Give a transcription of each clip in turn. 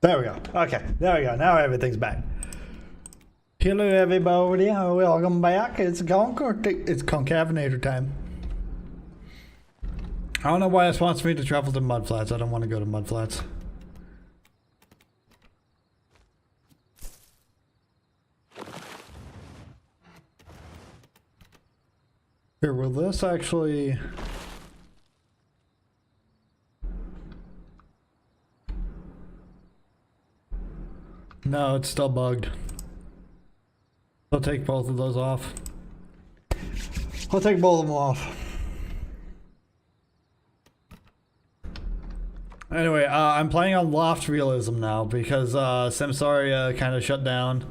There we go. Okay, there we go. Now everything's back. Hello everybody, welcome back. It's Conc. It's Concavenator time. I don't know why this wants me to travel to Mudflats. I don't want to go to Mudflats. Here, will this actually... No, it's still bugged. I'll take both of those off. I'll take both of them off. Anyway, I'm playing on LOFT realism now because Samsara kind of shut down.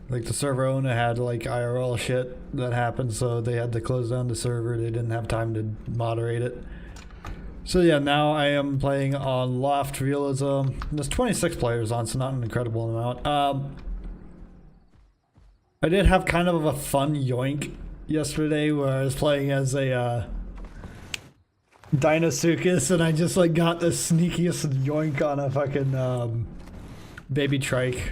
Like the server owner had like IRL shit that happened, so they had to close down the server. They didn't have time to moderate it. So yeah, now I am playing on LOFT realism. There's 26 players on, so not an incredible amount. I did have kind of a fun yoink yesterday where I was playing as a Dinosuchus, and I just like got the sneakiest yoink on a fucking baby trike.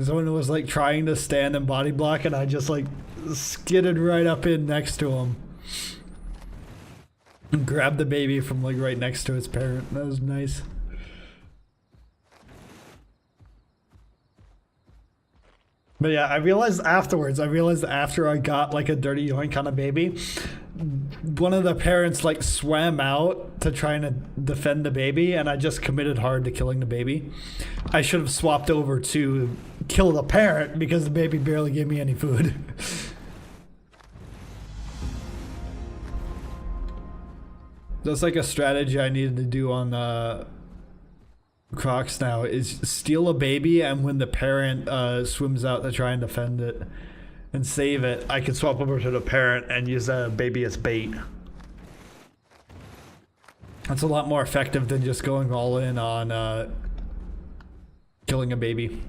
Someone was like trying to stand and body block, and I just like skidded right up in next to him and grabbed the baby from like right next to its parent. That was nice. But yeah, I realized after I got like a dirty yoink on a baby, one of the parents like swam out to try and defend the baby, and I just committed hard to killing the baby. I should have swapped over to kill the parent because the baby barely gave me any food. That's like a strategy I needed to do on Crocs now, is steal a baby, and when the parent swims out to try and defend it and save it, I can swap over to the parent and use the baby as bait. That's a lot more effective than just going all in on killing a baby.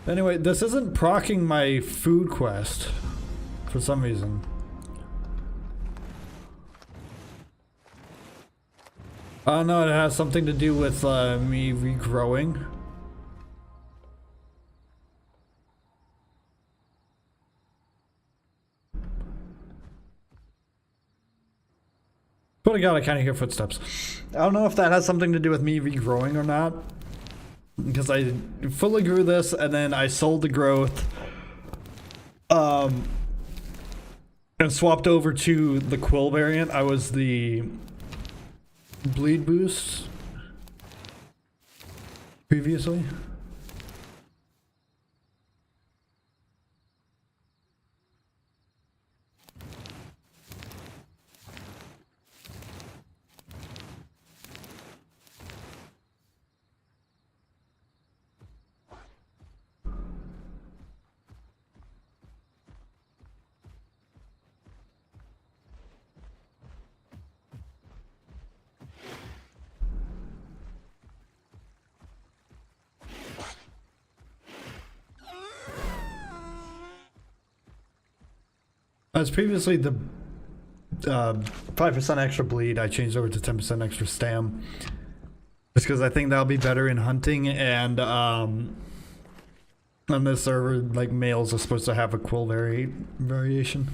Anyway, this isn't proccing my food quest for some reason. Oh no, it has something to do with me regrowing. But I gotta kind of hear footsteps. I don't know if that has something to do with me regrowing or not, because I fully grew this and then I sold the growth and swapped over to the quill variant. I was the bleed boost previously. As previously the 5% extra bleed, I changed over to 10% extra stam. Just because I think that'll be better in hunting, and on this server, like, males are supposed to have a quill variation.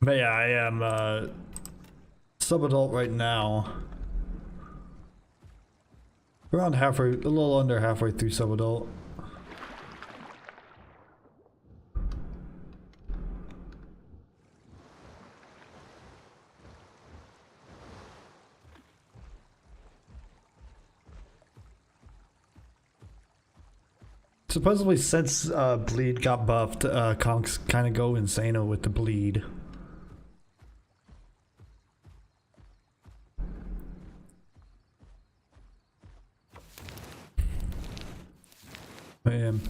But yeah, I am sub-adult right now. Around halfway, a little under halfway through sub-adult. Supposedly since bleed got buffed, Concs kind of go insano with the bleed. Man.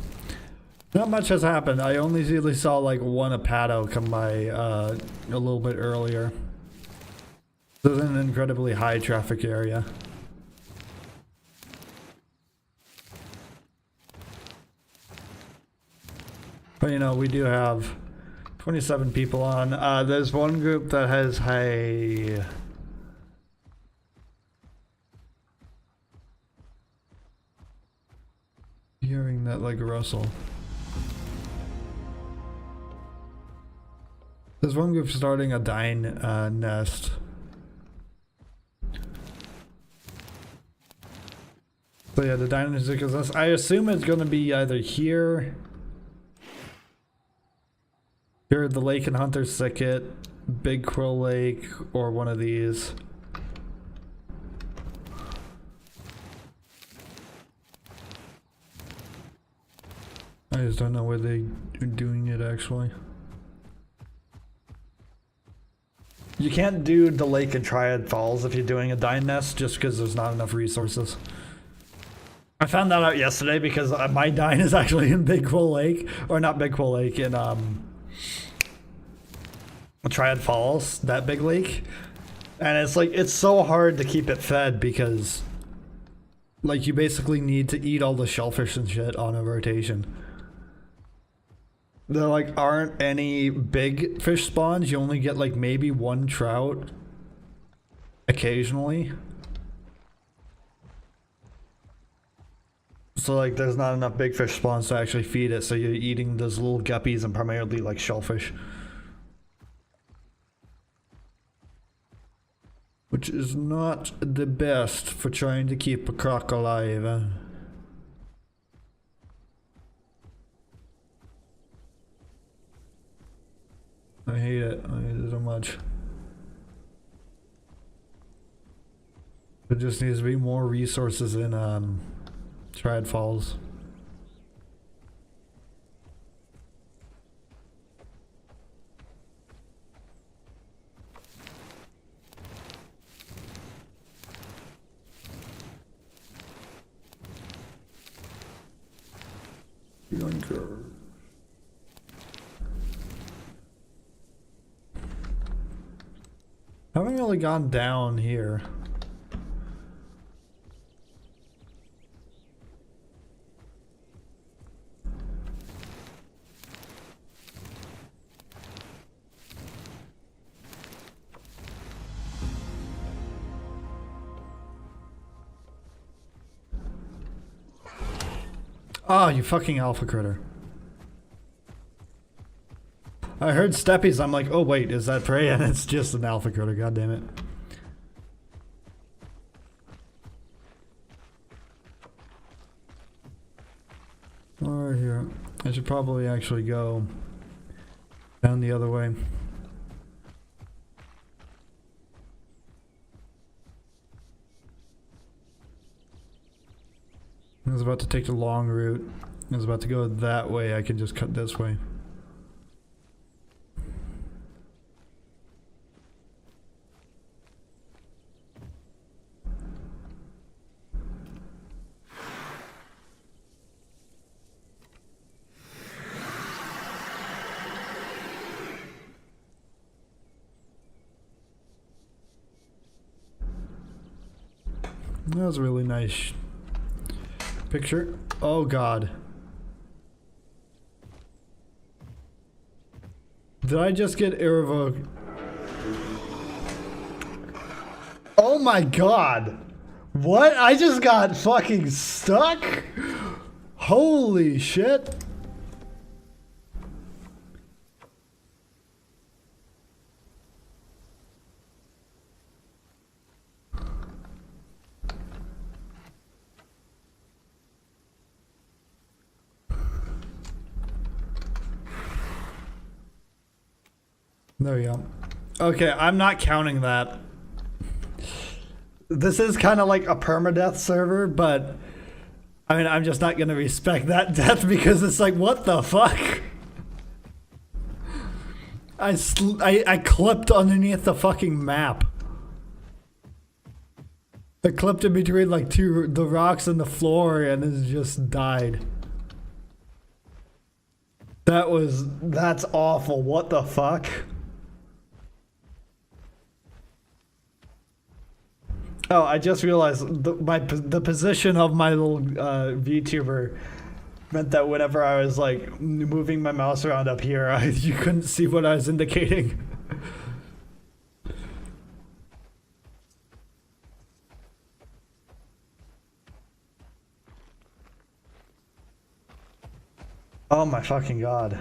Not much has happened. I only really saw like one Apado come by a little bit earlier. This is an incredibly high traffic area. But you know, we do have 27 people on. There's one group that has a... Hearing that like rustle. There's one group starting a dine nest. So yeah, the dine nest is this. I assume it's gonna be either here, here at the Lake and Hunter's Thicket, Big Quill Lake, or one of these. I just don't know where they're doing it actually. You can't do the lake and Triad Falls if you're doing a dine nest just because there's not enough resources. I found that out yesterday because my dine is actually in Big Quill Lake, or not Big Quill Lake, in Triad Falls, that big lake. And it's like, it's so hard to keep it fed because like you basically need to eat all the shellfish and shit on a rotation. There like aren't any big fish spawns. You only get like maybe one trout occasionally. So like there's not enough big fish spawns to actually feed it, so you're eating those little guppies and primarily like shellfish. Which is not the best for trying to keep a croc alive. I hate it. I hate it so much. There just needs to be more resources in Triad Falls. Younger. Haven't really gone down here. Oh, you fucking alpha critter. I heard steppies, I'm like, oh wait, is that prey? And it's just an alpha critter, god damn it. Over here. I should probably actually go down the other way. I was about to take the long route. I was about to go that way. I can just cut this way. That was a really nice picture. Oh god. Did I just get irrevocable? Oh my god. What? I just got fucking stuck? Holy shit. There we go. Okay, I'm not counting that. This is kind of like a permadeath server, but I mean, I'm just not gonna respect that death because it's like, what the fuck? I clipped underneath the fucking map. I clipped in between like the rocks and the floor and it just died. That's awful. What the fuck? Oh, I just realized the position of my little VTuber meant that whenever I was like moving my mouse around up here, you couldn't see what I was indicating. Oh my fucking god.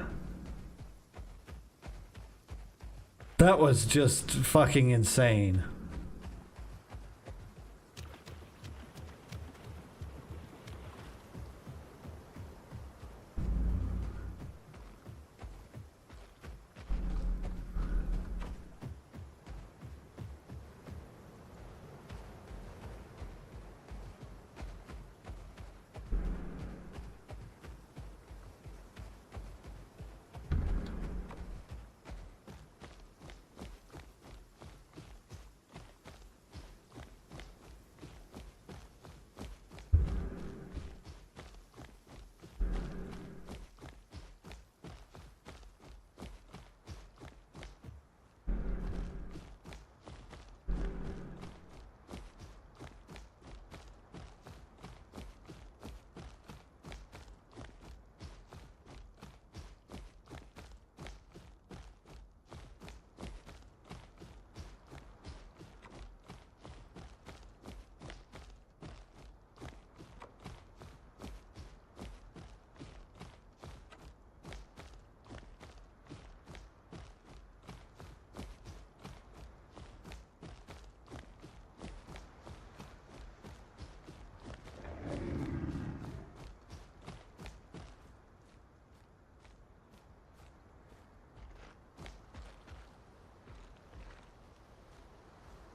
That was just fucking insane.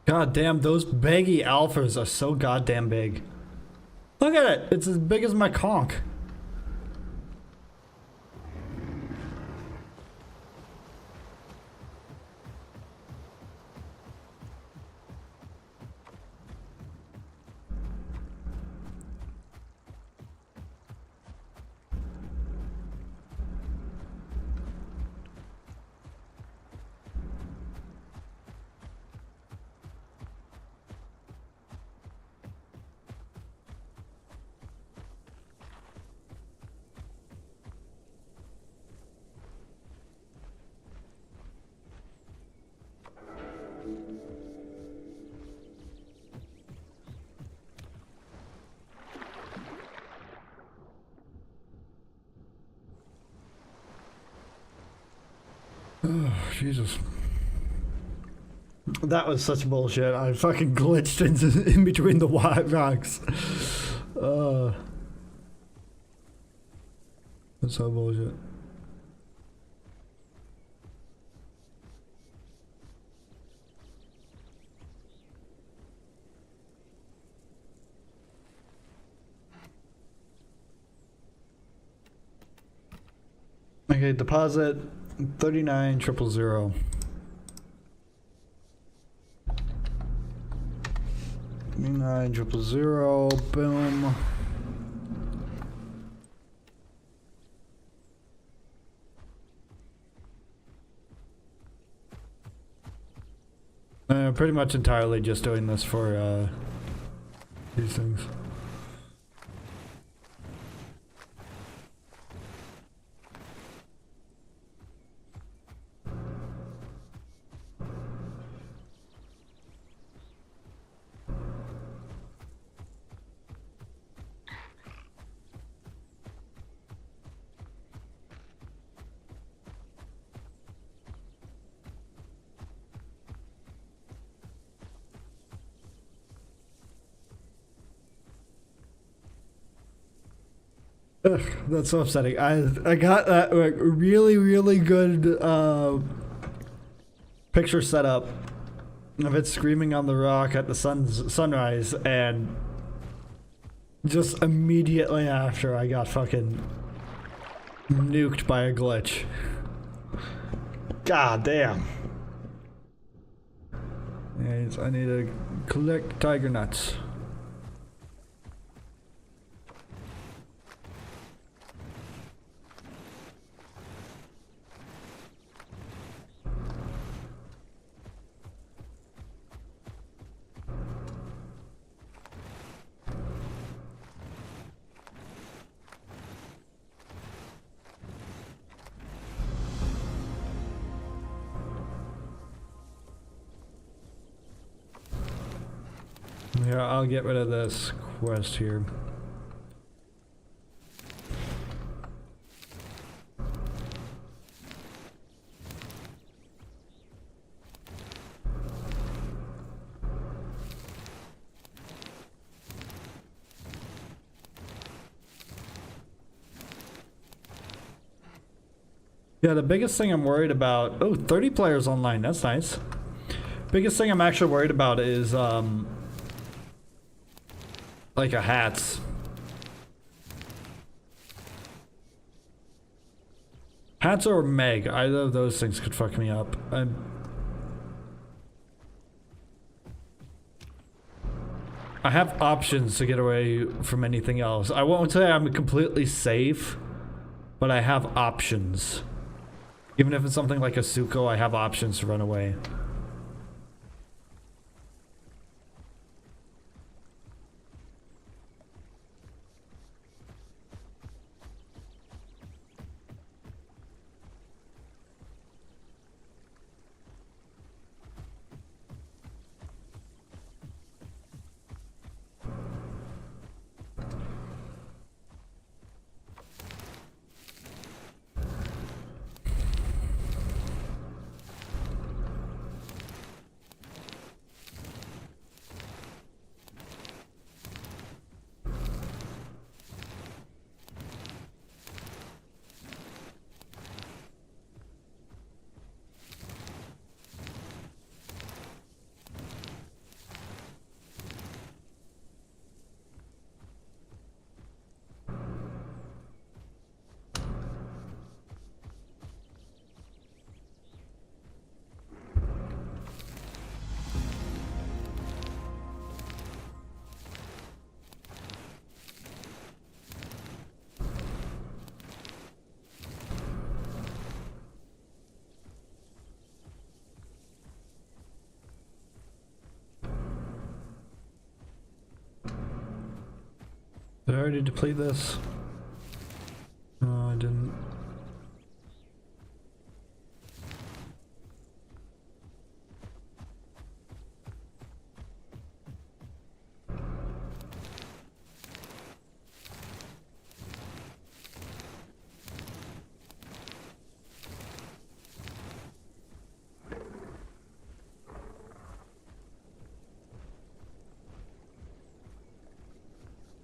God damn, those baggy alphas are so goddamn big. Look at it. It's as big as my conch. Oh, Jesus. That was such bullshit. I fucking glitched in between the white rocks. That's so bullshit. Okay, deposit 39,000. 39,000, boom. Pretty much entirely just doing this for these things. Ugh, that's so upsetting. I got that like really good picture set up of it screaming on the rock at the sunrise, and just immediately after I got fucking nuked by a glitch. God damn. Anyways, I need to collect tiger nuts. Here, I'll get rid of this quest here. Yeah, the biggest thing I'm worried about... Oh, 30 players online. That's nice. Biggest thing I'm actually worried about is, like a hats. Hats or Meg. Either of those things could fuck me up. I have options to get away from anything else. I won't say I'm completely safe, but I have options. Even if it's something like a Suko, I have options to run away. Did I already deplete this? No, I didn't.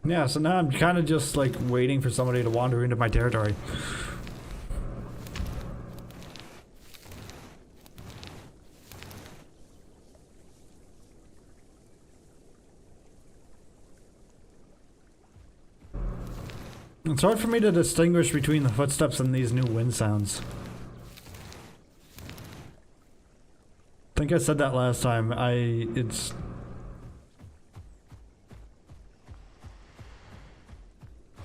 Yeah, so now I'm kind of just like waiting for somebody to wander into my territory. It's hard for me to distinguish between the footsteps and these new wind sounds. I think I said that last time.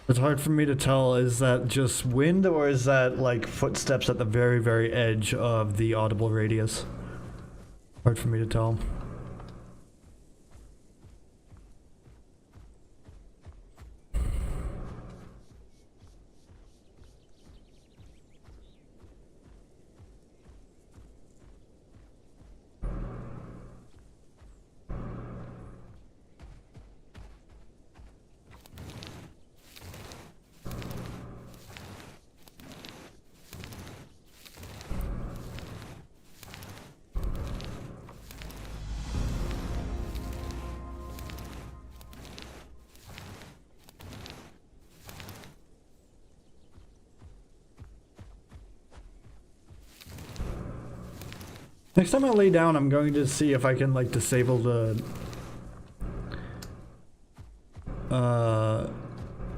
It's hard for me to tell, is that just wind or is that like footsteps at the very, very edge of the audible radius? Hard for me to tell. Next time I lay down, I'm going to see if I can like disable the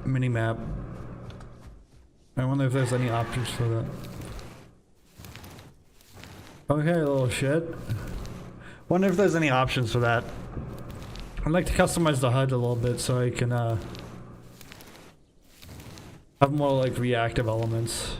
mini-map. I wonder if there's any options for that. Okay, little shit. Wonder if there's any options for that. I'd like to customize the HUD a little bit so I can have more like reactive elements.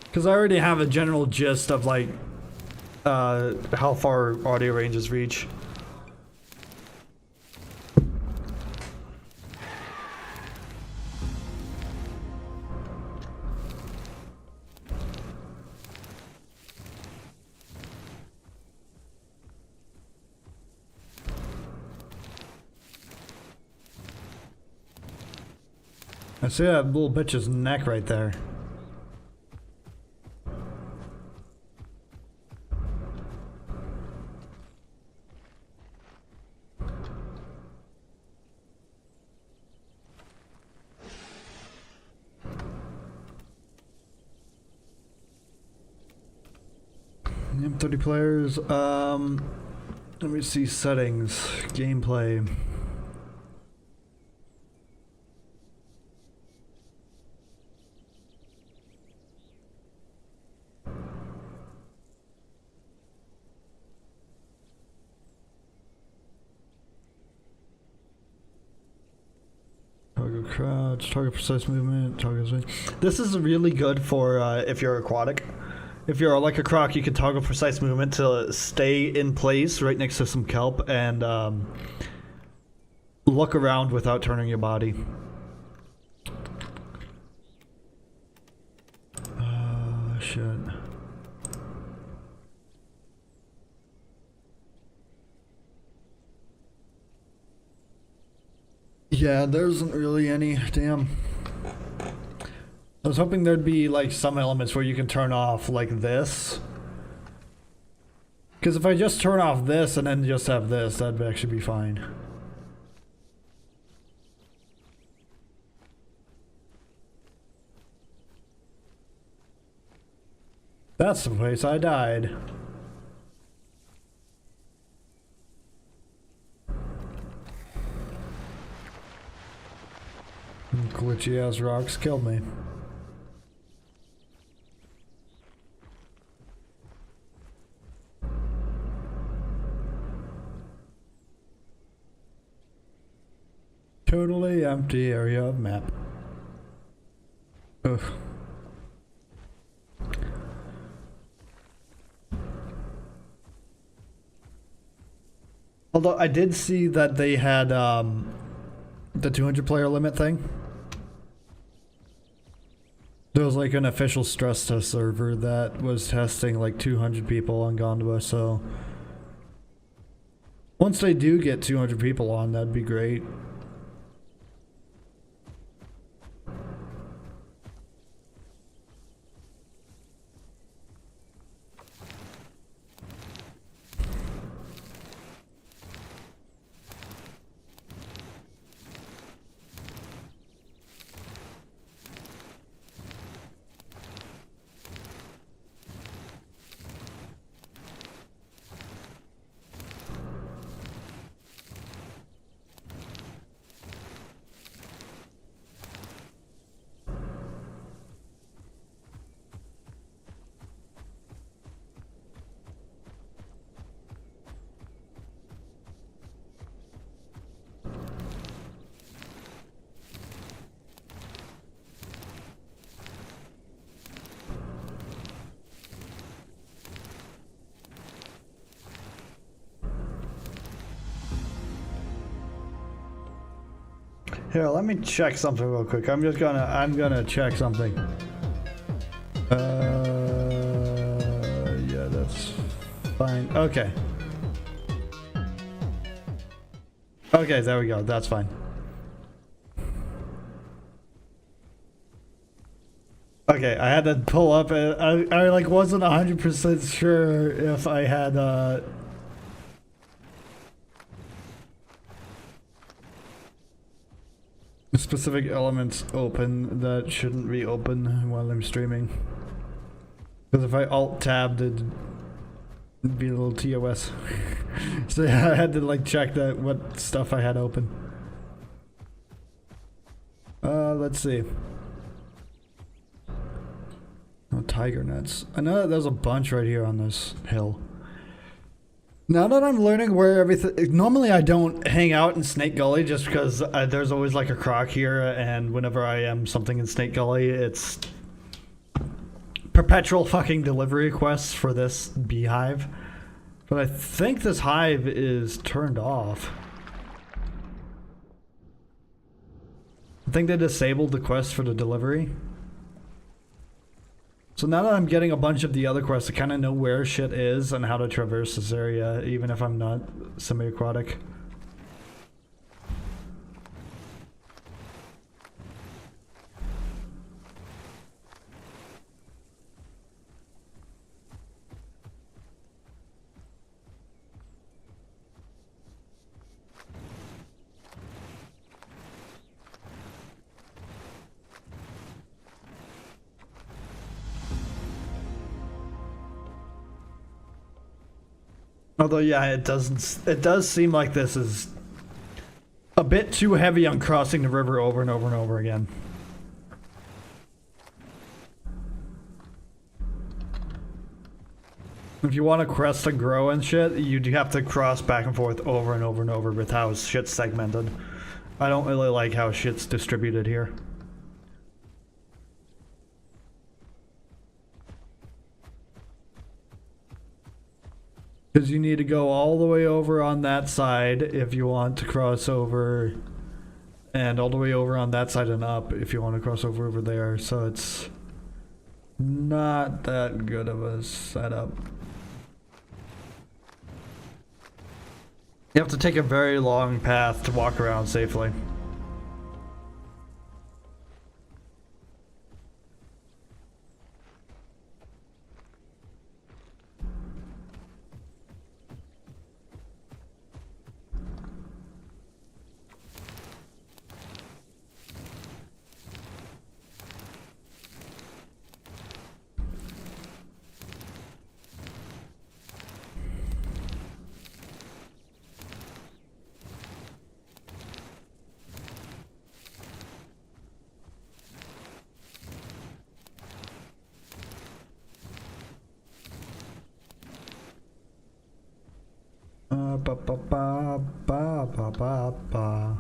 Because I already have a general gist of like how far audio ranges reach. I see that little bitch's neck right there. Yep, 30 players. Let me see settings, gameplay. Target crouch, target precise movement, target swing. This is really good for if you're aquatic. If you're like a croc, you can toggle precise movement to stay in place right next to some kelp and look around without turning your body. Shit. Yeah, there isn't really any. Damn. I was hoping there'd be like some elements where you can turn off like this. Because if I just turn off this and then just have this, that'd actually be fine. That's the place I died. Glitchy ass rocks killed me. Totally empty area of map. Ugh. Although I did see that they had the 200 player limit thing. There was like an official stress test server that was testing like 200 people on Gondwa, so once they do get 200 people on, that'd be great. Here, let me check something real quick. I'm gonna check something. Yeah, that's fine. Okay. Okay, there we go. That's fine. Okay, I had to pull up. I like wasn't 100% sure if I had specific elements open that shouldn't be open while I'm streaming. Because if I alt tabbed, it'd be a little TOS. So yeah, I had to like check that what stuff I had open. Let's see. Oh, tiger nets. I know that there's a bunch right here on this hill. Now that I'm learning where everything... Normally I don't hang out in Snake Gully just because there's always like a croc here, and whenever I am something in Snake Gully, it's perpetual fucking delivery requests for this beehive. But I think this hive is turned off. I think they disabled the quest for the delivery. So now that I'm getting a bunch of the other quests, I kind of know where shit is and how to traverse this area, even if I'm not semi-aquatic. Although, yeah, it doesn't. It does seem like this is a bit too heavy on crossing the river over and over and over again. If you want to crest and grow and shit, you do have to cross back and forth over and over and over with how shit's segmented. I don't really like how shit's distributed here. Because you need to go all the way over on that side if you want to cross over, and all the way over on that side and up if you want to cross over there. So it's not that good of a setup. You have to take a very long path to walk around safely. Ba ba ba ba ba ba ba.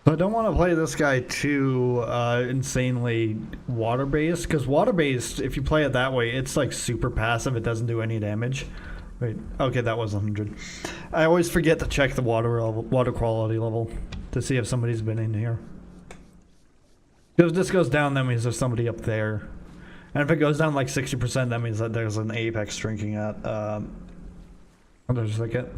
So I don't want to play this guy too insanely water-based, because water-based, if you play it that way, it's like super passive. It doesn't do any damage. Wait, okay, that was 100. I always forget to check the water quality level to see if somebody's been in here. Because if this goes down, that means there's somebody up there. And if it goes down like 60%, that means that there's an apex drinking at. There's a second.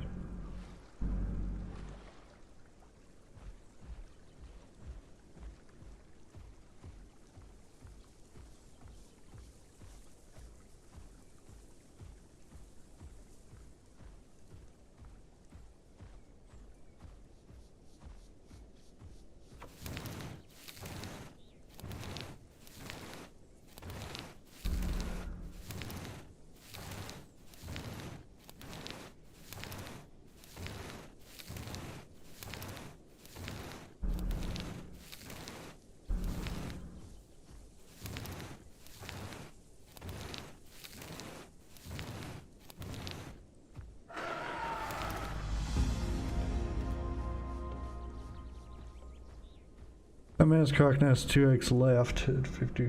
Minutes Croc Nest 2x left at 50.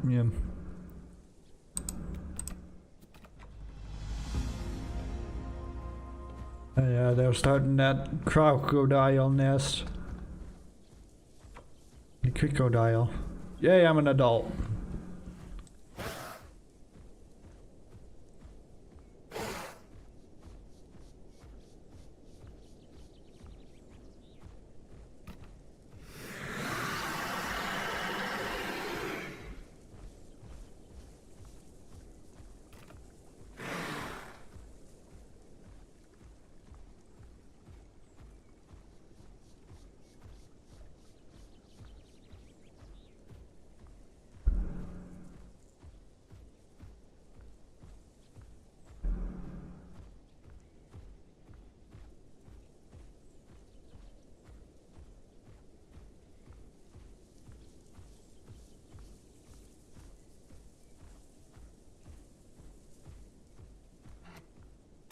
Yeah. Yeah, they're starting that crocodile nest. The crocodile. Yay, I'm an adult.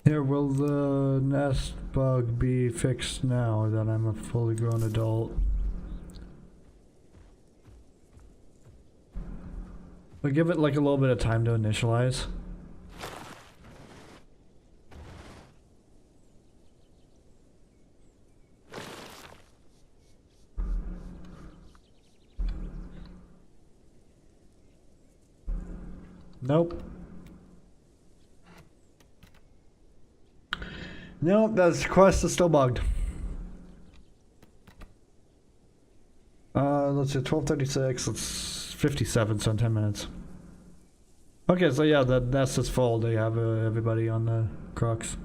Here, will the nest bug be fixed now that I'm a fully grown adult? But give it like a little bit of time to initialize. Nope. Nope, that quest is still bugged. Let's see, 12:36, it's 57, so in 10 minutes. Okay, so yeah, the nest is full. They have everybody on the crocs.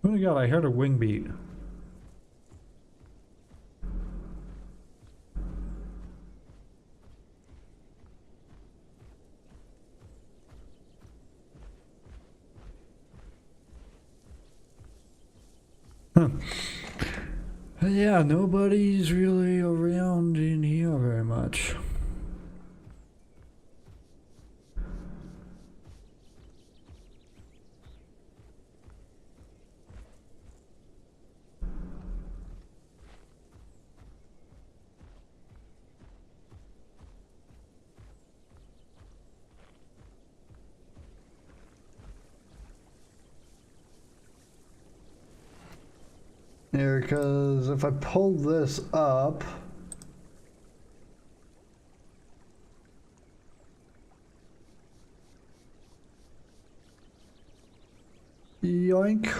Oh my god, I heard a wing beat. Huh. Yeah, nobody's really around in here very much. Yeah, because if I pull this up... Yoink.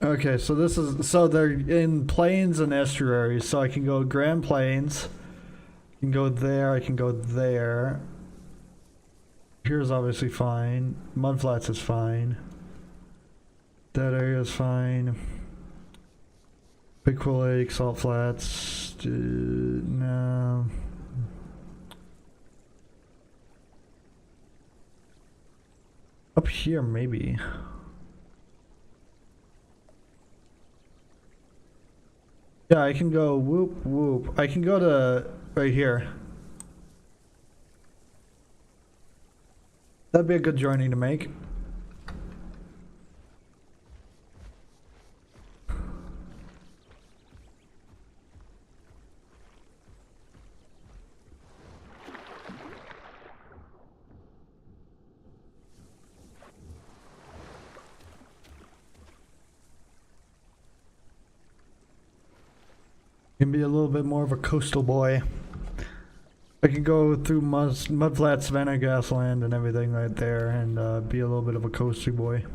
Okay, so this is, so they're in plains and estuaries, so I can go Grand Plains, I can go there, I can go there. Here's obviously fine. Mudflats is fine. That area is fine. Big Lake, Salt Flats, no. Up here, maybe. Yeah, I can go whoop whoop. I can go to right here. That'd be a good journey to make. Can be a little bit more of a coastal boy. I can go through Mudflat, Savannah, Gasland, and everything right there, and be a little bit of a coastal boy.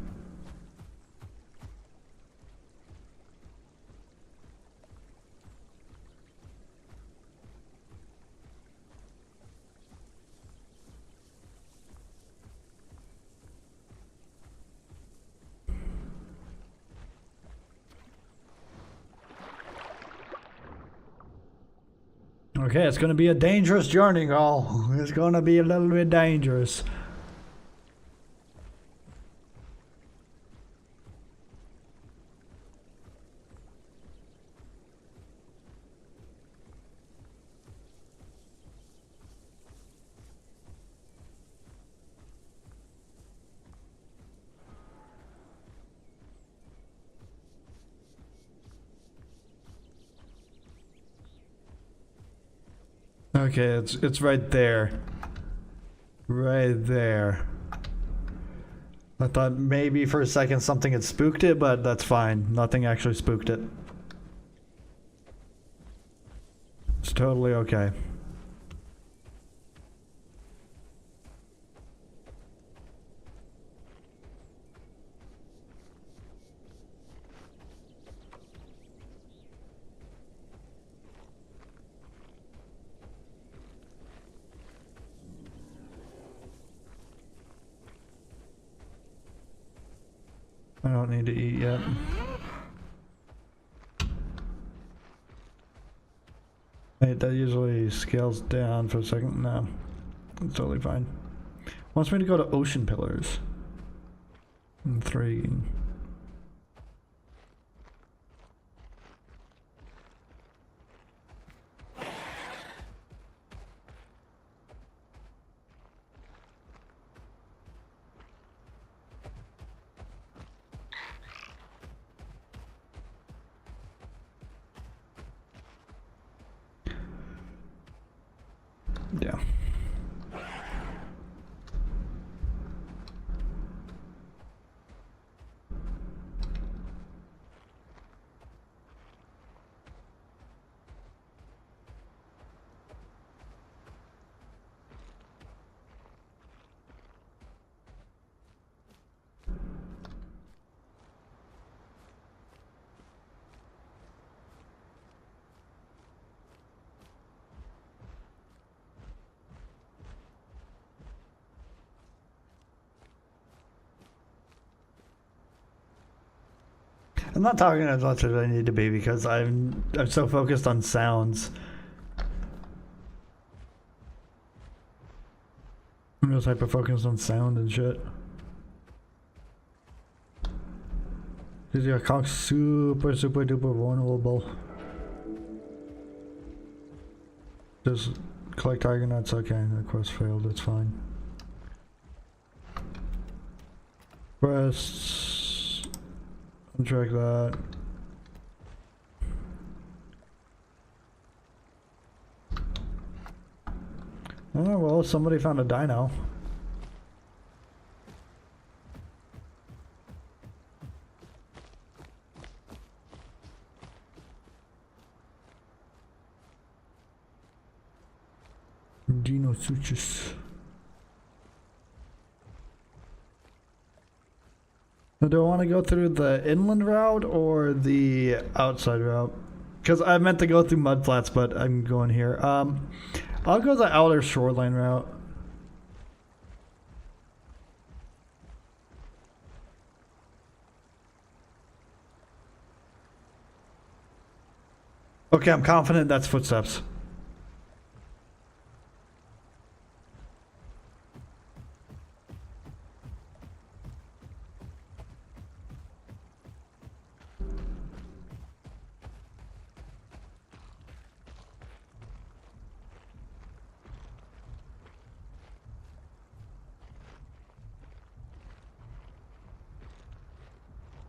Okay, it's going to be a dangerous journey, girl. It's going to be a little bit dangerous. Okay, it's right there. Right there. I thought maybe for a second something had spooked it, but that's fine. Nothing actually spooked it. It's totally okay. I don't need to eat yet. Wait, that usually scales down for a second. No, it's totally fine. Wants me to go to Ocean Pillars. Intriguing. Yeah. I'm not talking as much as I need to be because I'm so focused on sounds. I'm just hyper focused on sound and shit. Cause your Conc's super duper vulnerable. Just collect Argonauts, okay, the quest failed, it's fine. Quests, untrack that. Oh well, somebody found a dino. Dino Suchus. Do I want to go through the inland route or the outside route? Because I meant to go through mudflats, but I'm going here. I'll go the outer shoreline route. Okay, I'm confident that's footsteps.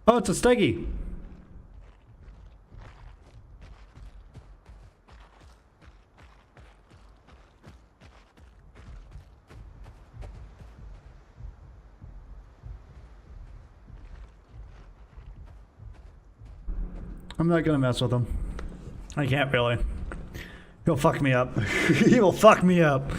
Oh, it's a steggy. I'm not gonna mess with him. I can't really. He'll fuck me up. He will fuck me up.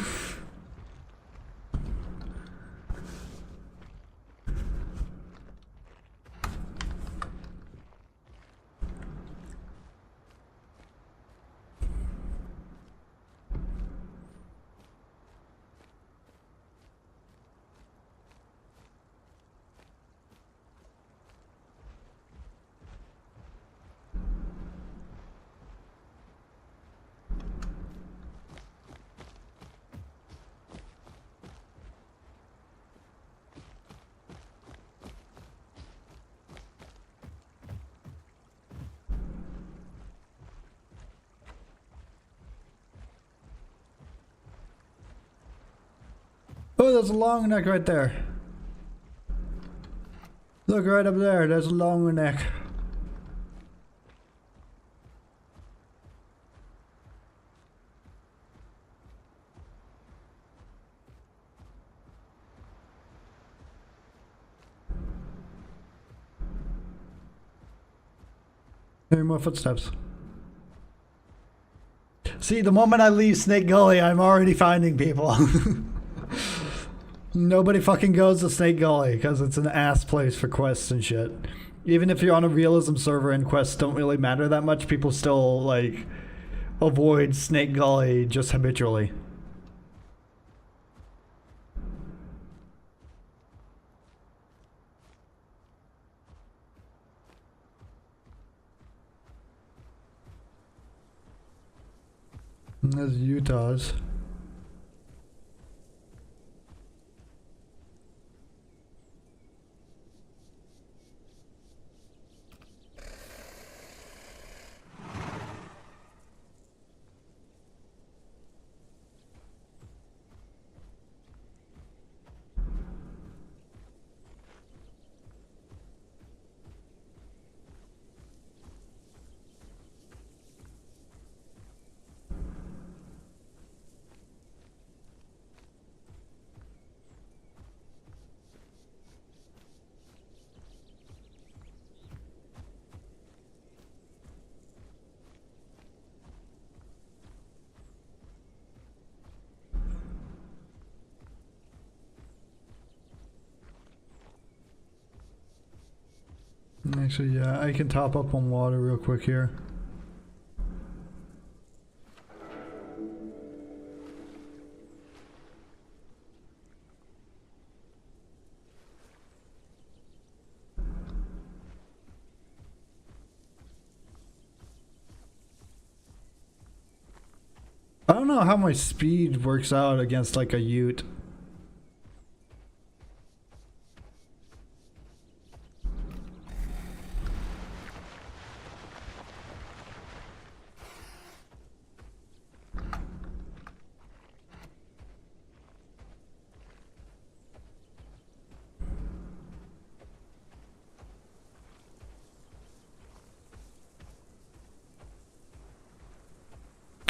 Oh, there's a long neck right there. Look right up there, there's a long neck. There are more footsteps. See, the moment I leave Snake Gully, I'm already finding people. Nobody fucking goes to Snake Gully because it's an ass place for quests and shit. Even if you're on a realism server and quests don't really matter that much, people still, like, avoid Snake Gully just habitually. And there's Utah's. Actually, yeah, I can top up on water real quick here. don't know how my speed works out against like a ute.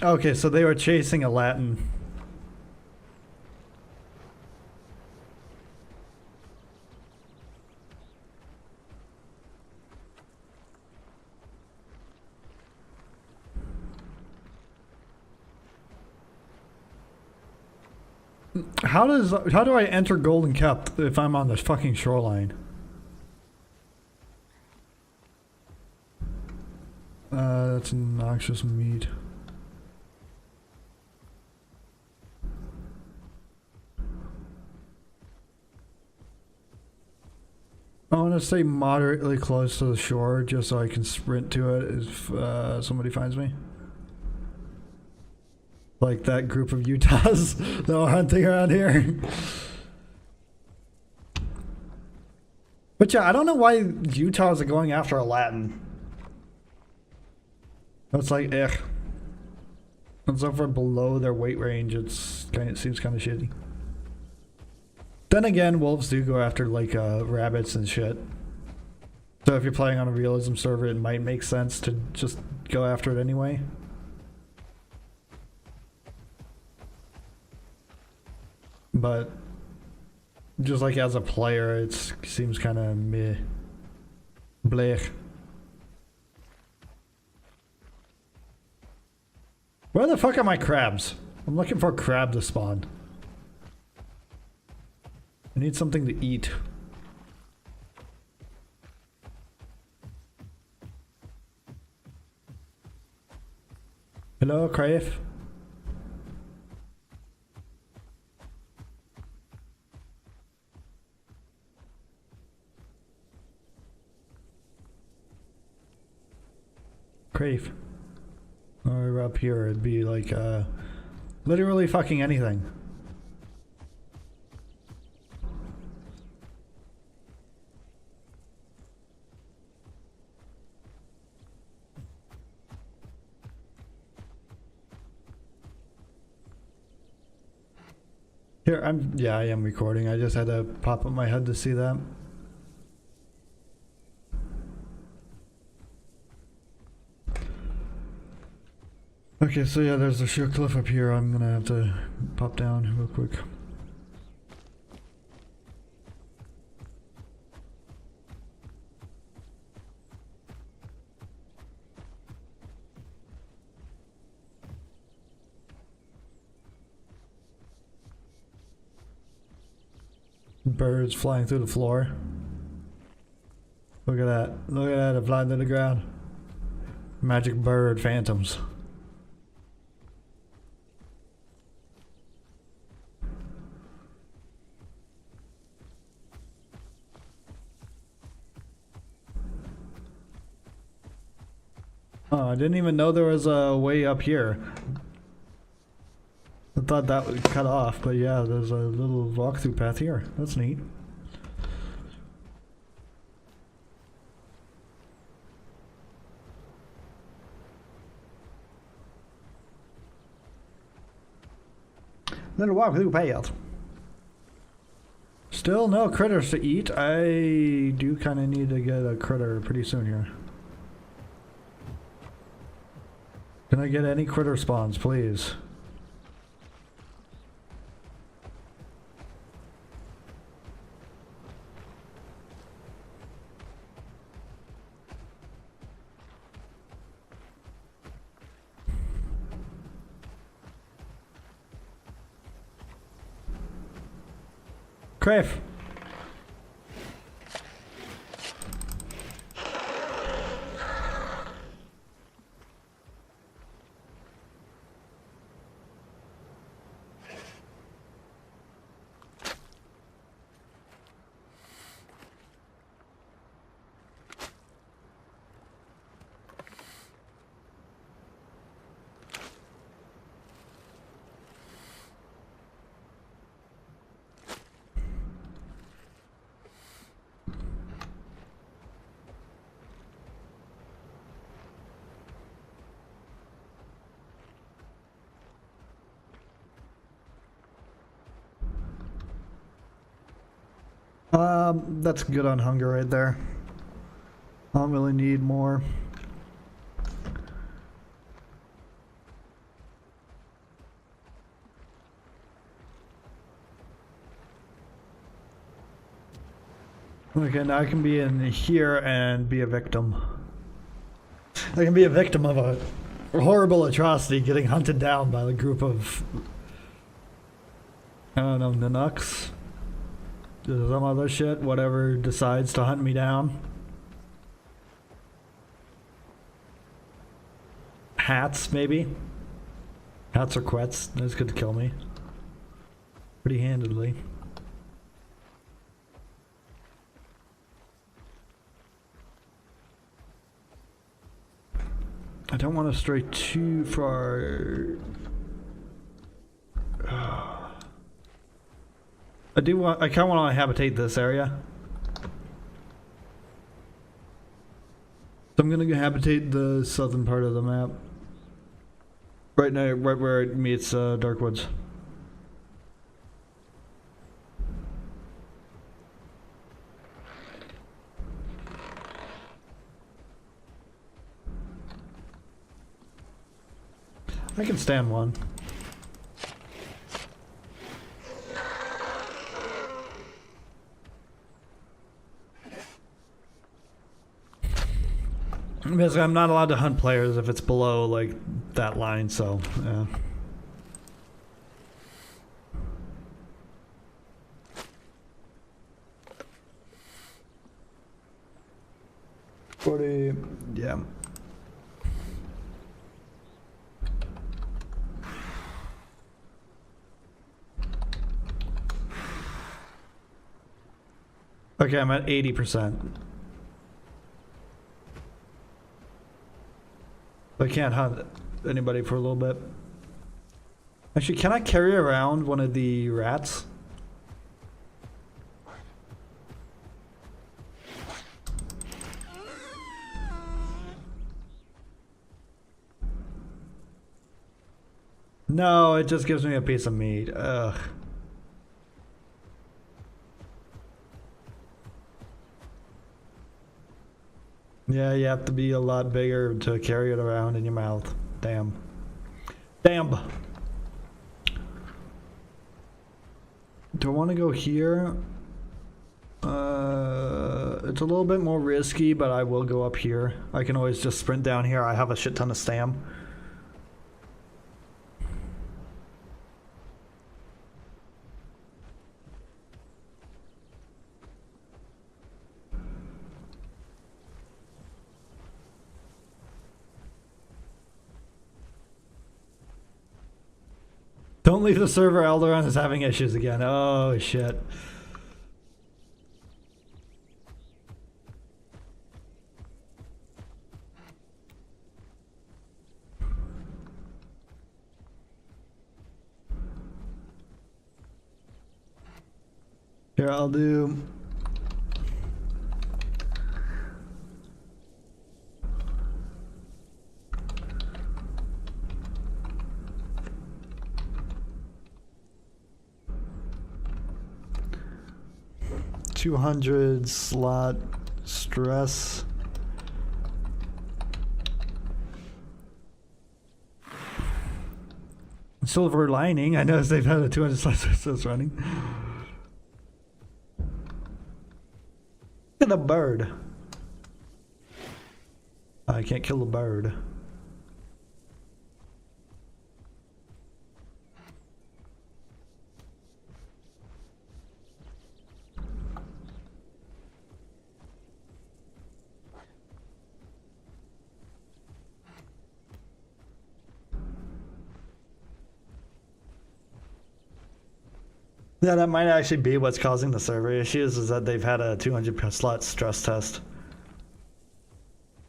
Okay, so they were chasing a Latin. How do I enter Golden Cap if I'm on the fucking shoreline? That's noxious meat. I want to stay moderately close to the shore just so I can sprint to it if somebody finds me. Like that group of Utahs that were hunting around here. But yeah, I don't know why Utahs are going after a Latin. It's like, It's over below their weight range. It seems kind of shitty. Then again, wolves do go after like rabbits and shit. So if you're playing on a realism server, it might make sense to just go after it anyway. But just like as a player, it seems kind of meh. Blech. Where the fuck are my crabs? I'm looking for a crab to spawn. I need something to eat. Hello, Crave. Crave. Or up here, it'd be like, literally fucking anything. Here, I am recording. I just had to pop up my head to see that. Okay, so yeah, there's a sheer cliff up here. I'm gonna have to pop down real quick. Birds flying through the floor. Look at that. Look at that, it flying to the ground. Magic bird phantoms. Oh, I didn't even know there was a way up here. I thought that would cut off, but yeah, there's a little walkthrough path here. That's neat. Little walkthrough path. Still no critters to eat. I do kind of need to get a critter pretty soon here. Can I get any critter spawns, please? Crave. That's good on hunger right there. I don't really need more. Okay, now I can be in here and be a victim. I can be a victim of a horrible atrocity, getting hunted down by a group of, I don't know, Nanuks? Some other shit, whatever decides to hunt me down. Hats, maybe? Hats or quets, those could kill me. Pretty handedly. I don't want to stray too far. I kind of want to habitate this area. So I'm gonna habitate the southern part of the map. Right now, right where it meets Darkwoods. I can stand one. Basically, I'm not allowed to hunt players if it's below, like, that line, so, yeah. Yeah. Okay, I'm at 80%. I can't hunt anybody for a little bit. Actually, can I carry around one of the rats? No, it just gives me a piece of meat. Ugh. Yeah, you have to be a lot bigger to carry it around in your mouth. Damn. Damn. Do I want to go here? It's a little bit more risky, but I will go up here. I can always just sprint down here. I have a shit ton of stam. Don't leave the server, Alderon is having issues again. Oh, shit. Here, I'll do... $200 slot stress. Silver lining. I noticed they've had a 200 slot stress running. Look at the bird. I can't kill the bird. Yeah, that might actually be what's causing the server issues, is that they've had a 200 slot stress test.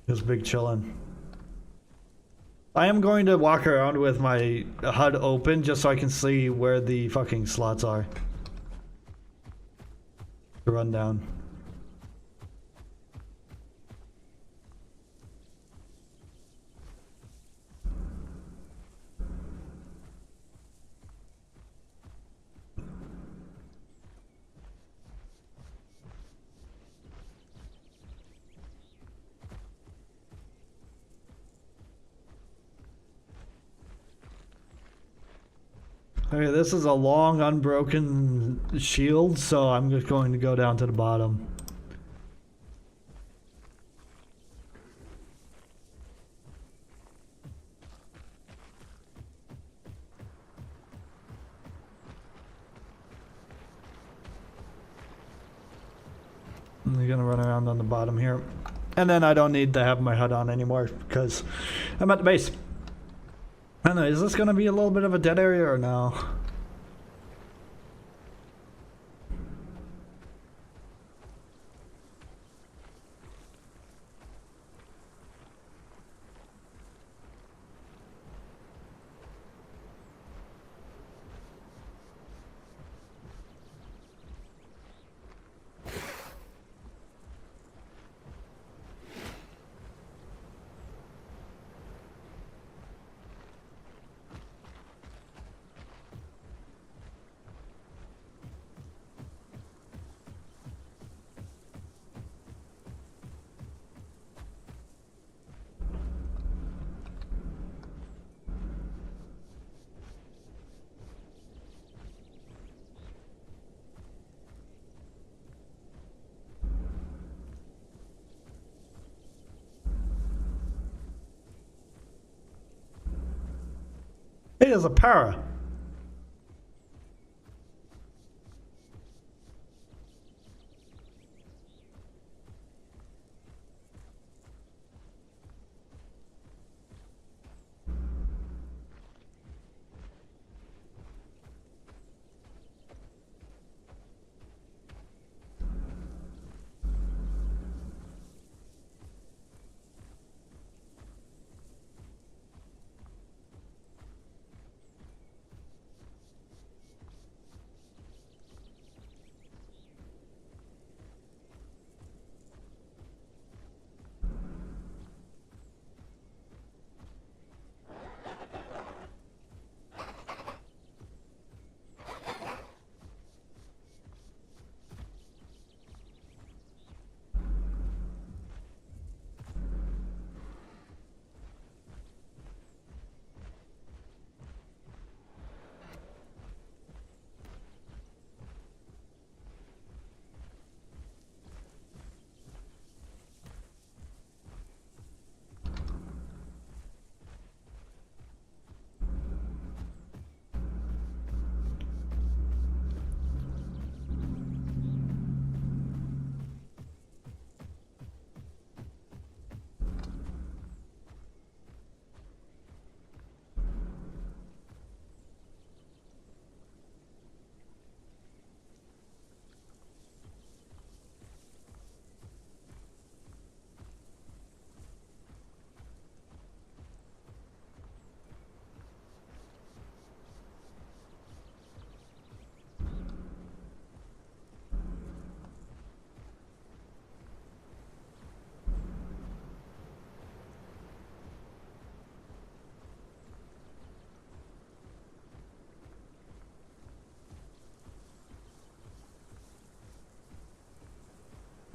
It was big chillin'. I am going to walk around with my HUD open just so I can see where the fucking slots are. To run down. Okay, this is a long, unbroken shield, so I'm just going to go down to the bottom. I'm gonna run around on the bottom here. And then I don't need to have my HUD on anymore because I'm at the base. I don't know, is this gonna be a little bit of a dead area or no? It is a para.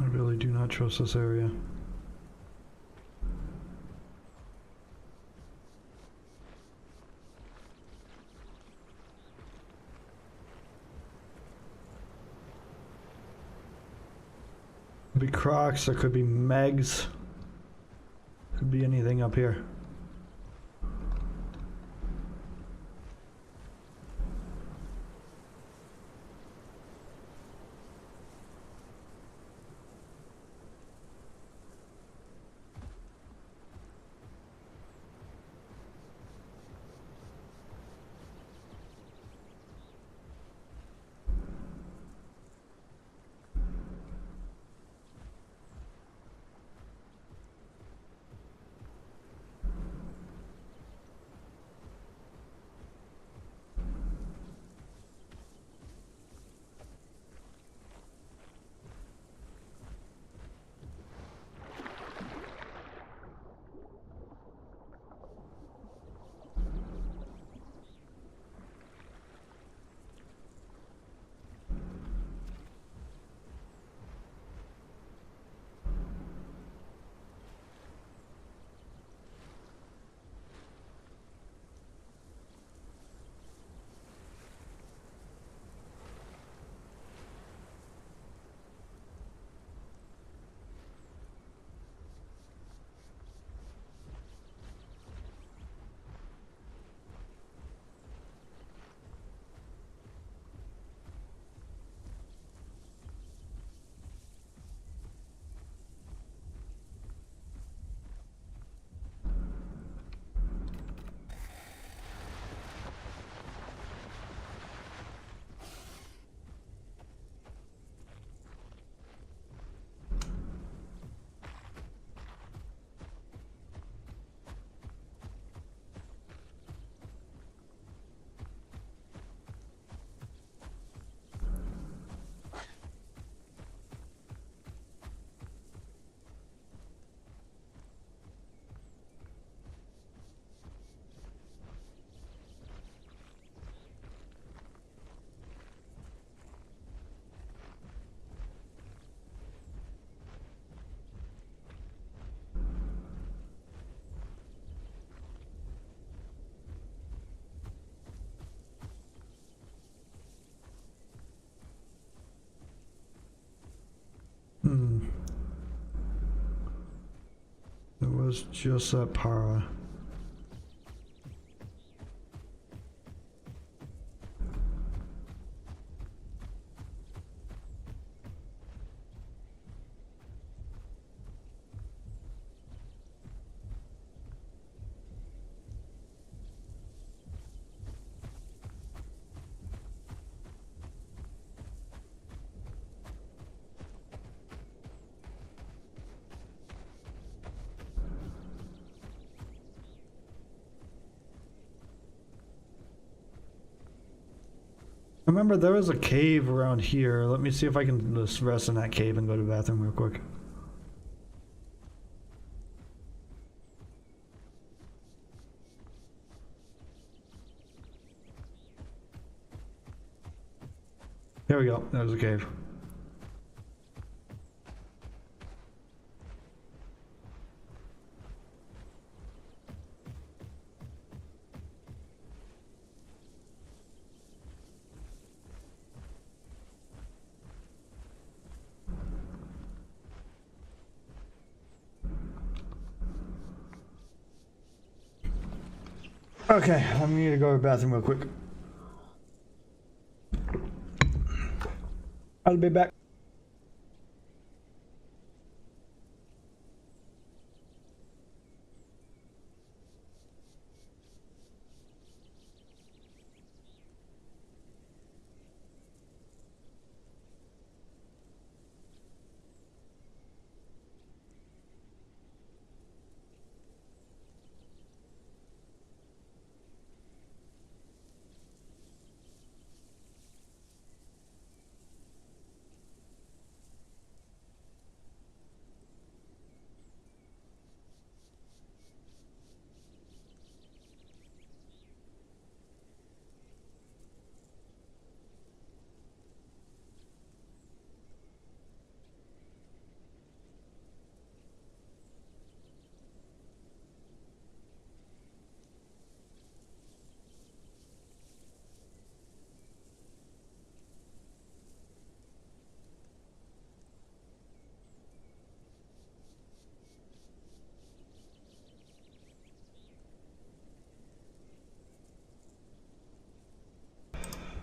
I really do not trust this area. Could be Crocs, there could be Megs. Could be anything up here. was just at Para. Remember, there was a cave around here. Let me see if I can just rest in that cave and go to the bathroom real quick. Here we go. There's a cave. Okay, I'm gonna go to the bathroom real quick. I'll be back.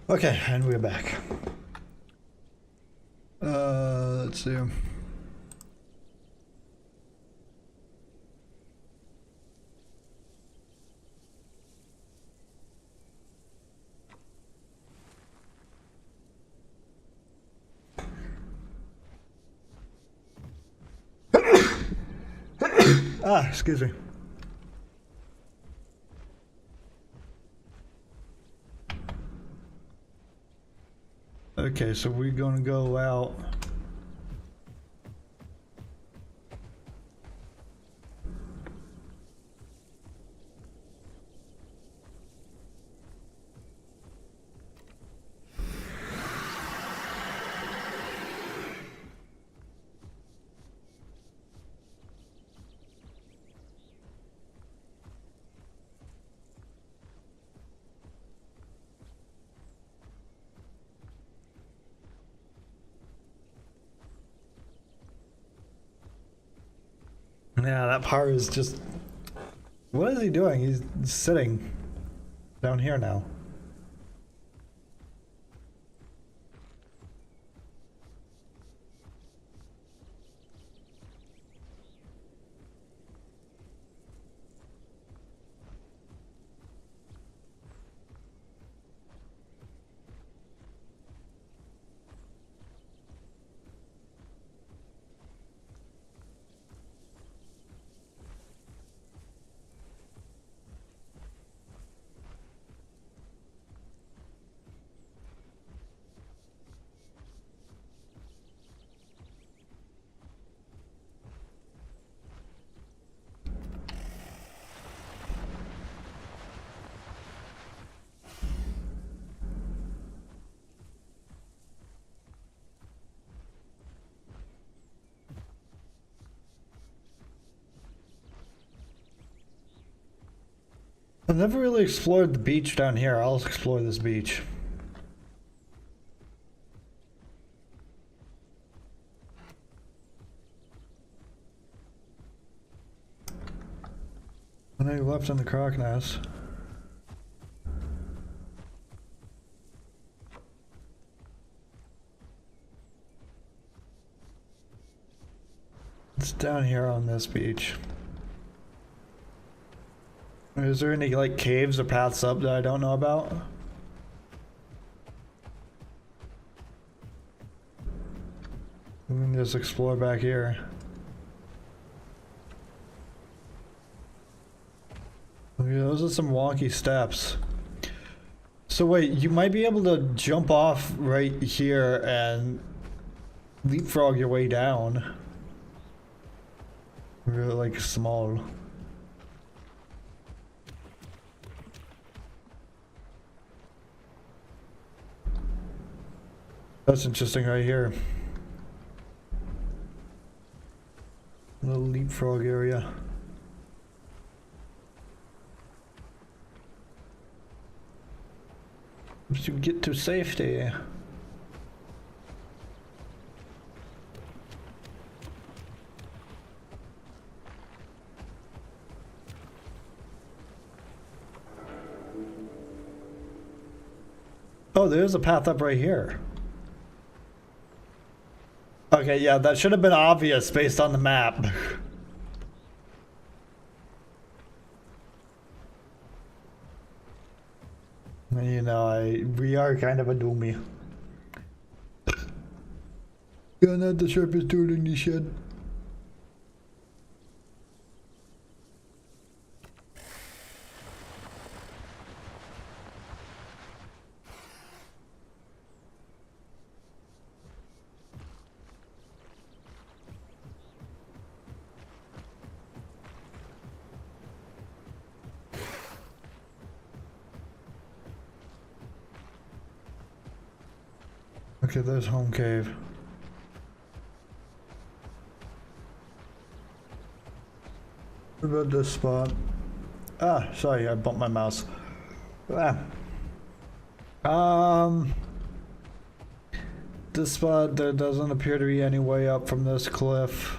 Okay, and we're back. Let's see. Excuse me. Okay, so we're gonna go out. Yeah, that part is just... What is he doing? He's sitting down here now. I've never really explored the beach down here. I'll explore this beach. And I left in the croc nest. It's down here on this beach. Is there any like caves or paths up that I don't know about? We can just explore back here. Okay, those are some wonky steps. So wait, you might be able to jump off right here and leapfrog your way down. Really like small. That's interesting right here. Little leapfrog area. To get to safety. Oh, there's a path up right here. Okay, yeah, that should have been obvious based on the map. You know, we are kind of a doomie. Yeah, not the sharpest tool in the shed. Okay, there's home cave. What about this spot? Ah, sorry, I bumped my mouse. This spot, there doesn't appear to be any way up from this cliff.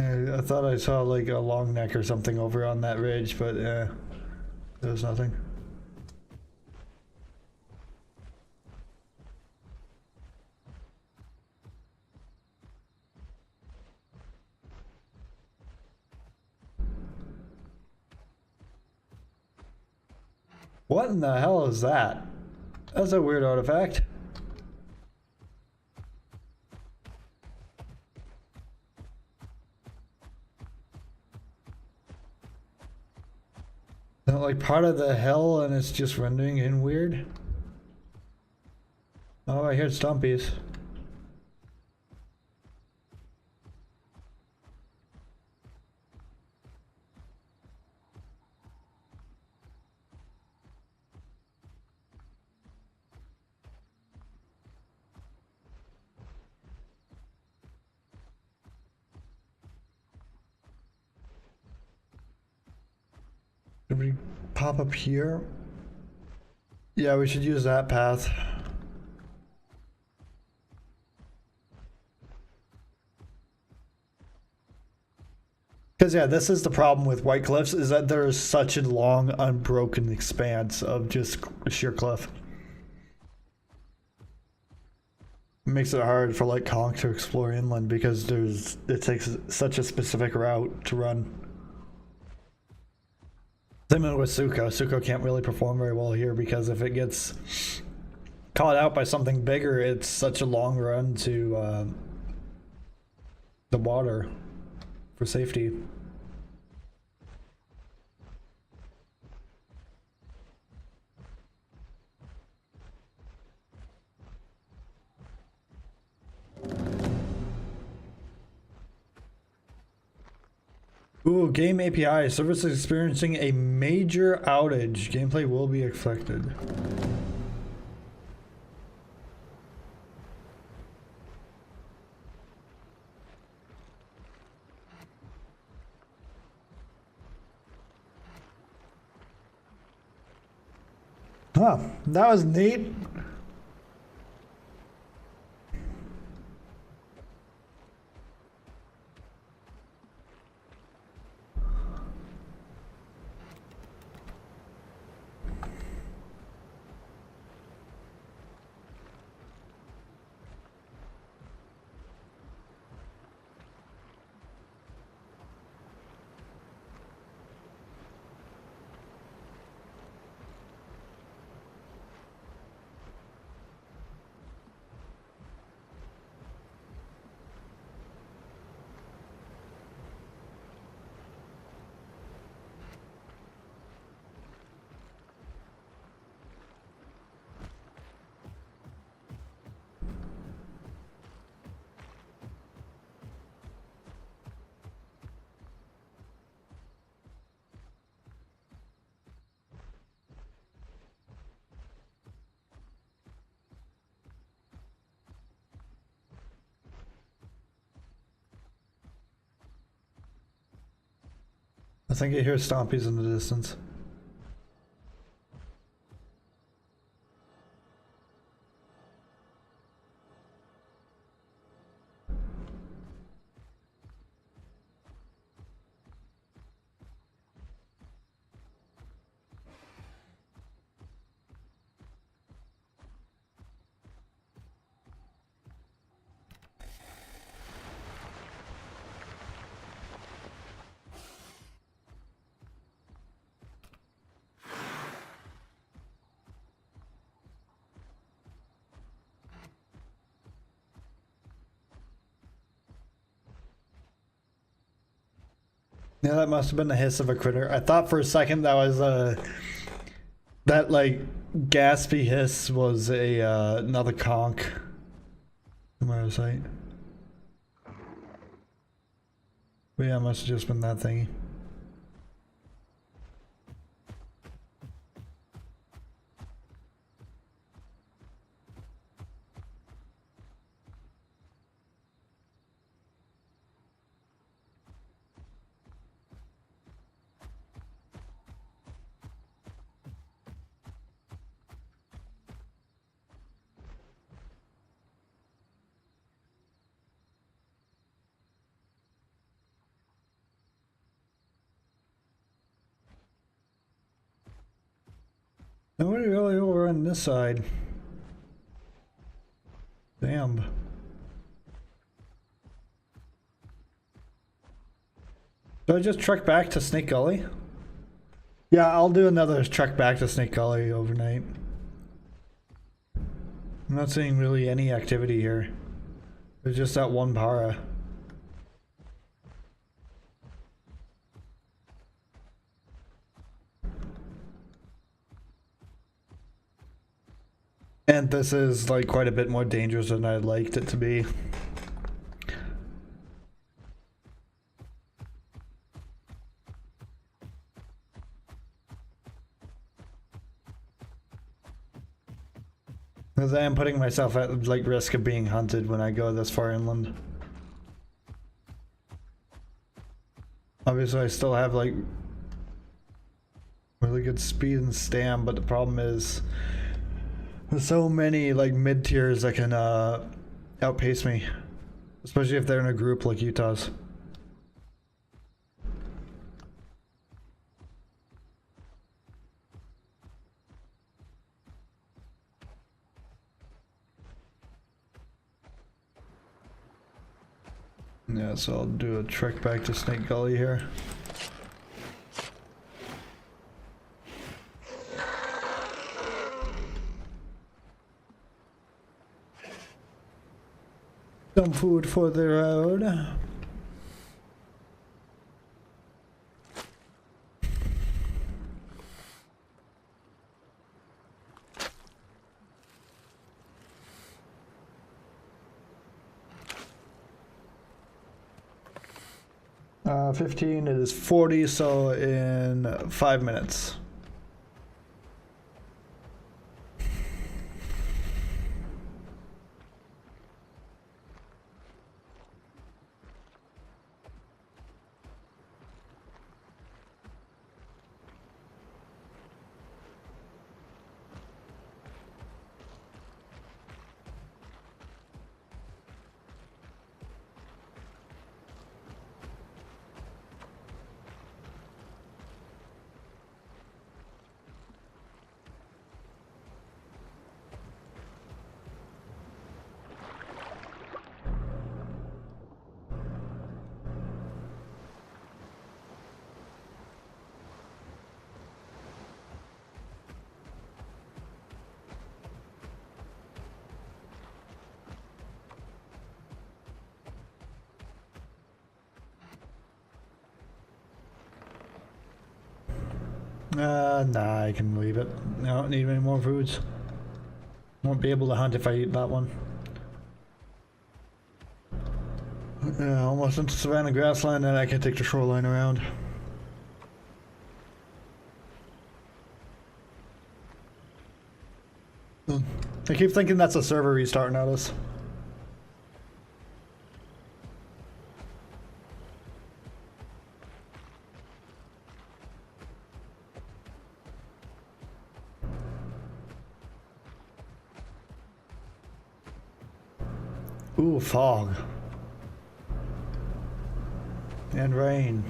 I thought I saw like a long neck or something over on that ridge, but yeah, there's nothing. What in the hell is that? That's a weird artifact. Is that like part of the hill and it's just rendering in weird? Oh, I hear stumpies. Did we pop up here? Yeah, we should use that path. Because yeah, this is the problem with White Cliffs, is that there is such a long, unbroken expanse of just sheer cliff. It makes it hard for like Conc to explore inland because it takes such a specific route to run. Same with Suko. Suko can't really perform very well here because if it gets caught out by something bigger, it's such a long run to the water. for safety. Ooh, game API. Service is experiencing a major outage. Gameplay will be affected. Huh, that was neat. I think I hear stompies in the distance. Yeah, that must have been the hiss of a critter. I thought for a second that was that like gaspy hiss was a another conch from our site. But yeah, it must have just been that thingy. Nobody really over on this side. Damn. Do I just trek back to Snake Gully? Yeah, I'll do another trek back to Snake Gully overnight. I'm not seeing really any activity here. There's just that one para. And this is like quite a bit more dangerous than I'd liked it to be. Because I am putting myself at like risk of being hunted when I go this far inland. Obviously I still have like really good speed and stam, but the problem is there's so many like mid tiers that can outpace me, especially if they're in a group like Utah's. Yeah, so I'll do a trek back to Snake Gully here. Some food for the road. 15, it is 40, so in 5 minutes. Nah, I can leave it. I don't need any more foods. Won't be able to hunt if I eat that one. Yeah, almost into savanna grassland, and I can take the shoreline around. I keep thinking that's a server restart notice. Ooh, fog. And rain.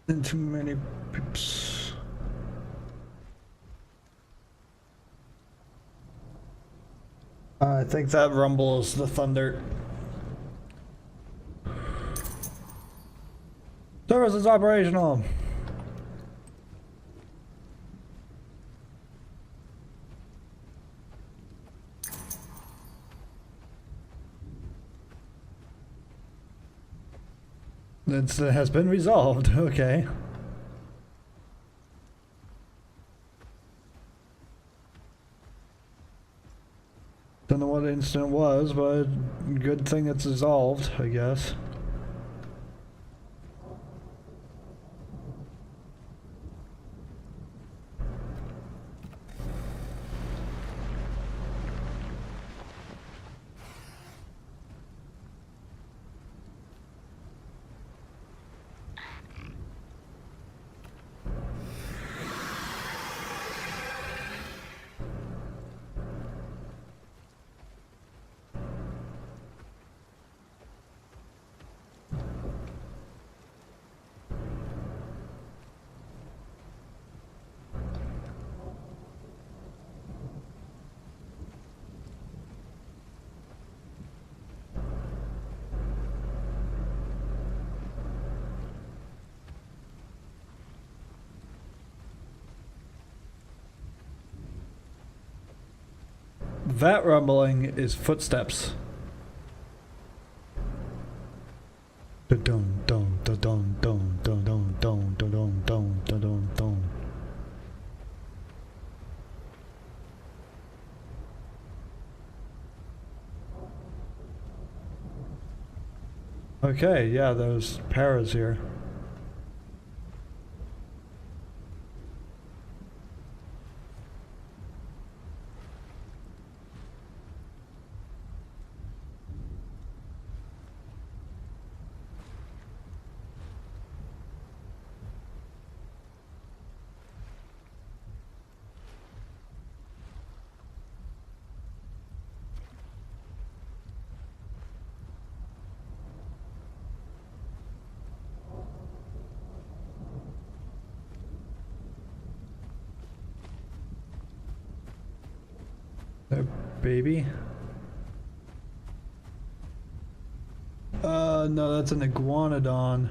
And too many peeps. I think that rumble is the thunder. Service is operational. It has been resolved. Okay. Don't know what the incident was, but good thing it's resolved, I guess. That rumbling is footsteps. Dun dun dun dun dun dun dun dun dun dun dun dun dun. Okay, yeah, there's paras here. Baby? No, that's an iguanodon.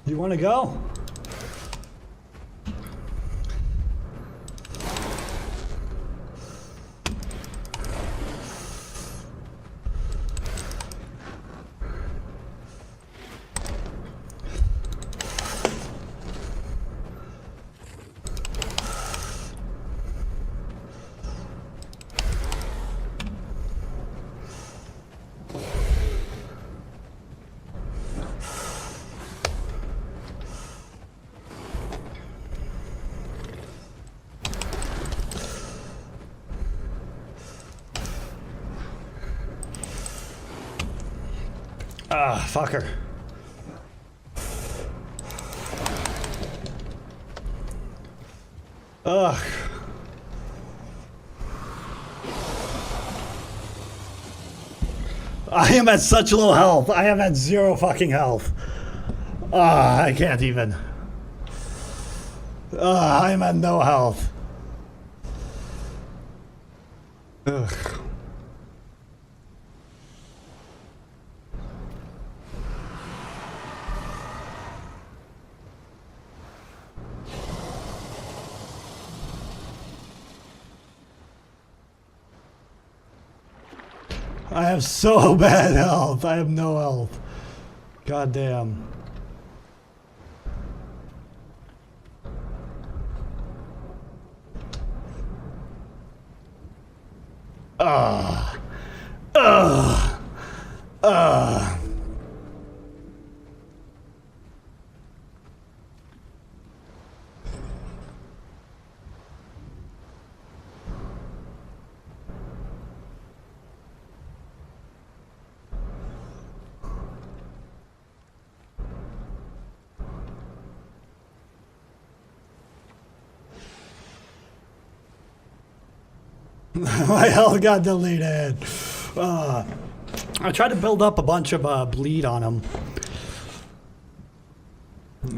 You want to go? Ah, fucker. Ugh. I am at such low health. I am at 0 fucking health. Ah, I can't even. Ah, I am at no health. Ugh. I have so bad health. I have no health. God damn. Ugh. Ugh. Ugh. My health got deleted. I tried to build up a bunch of bleed on him.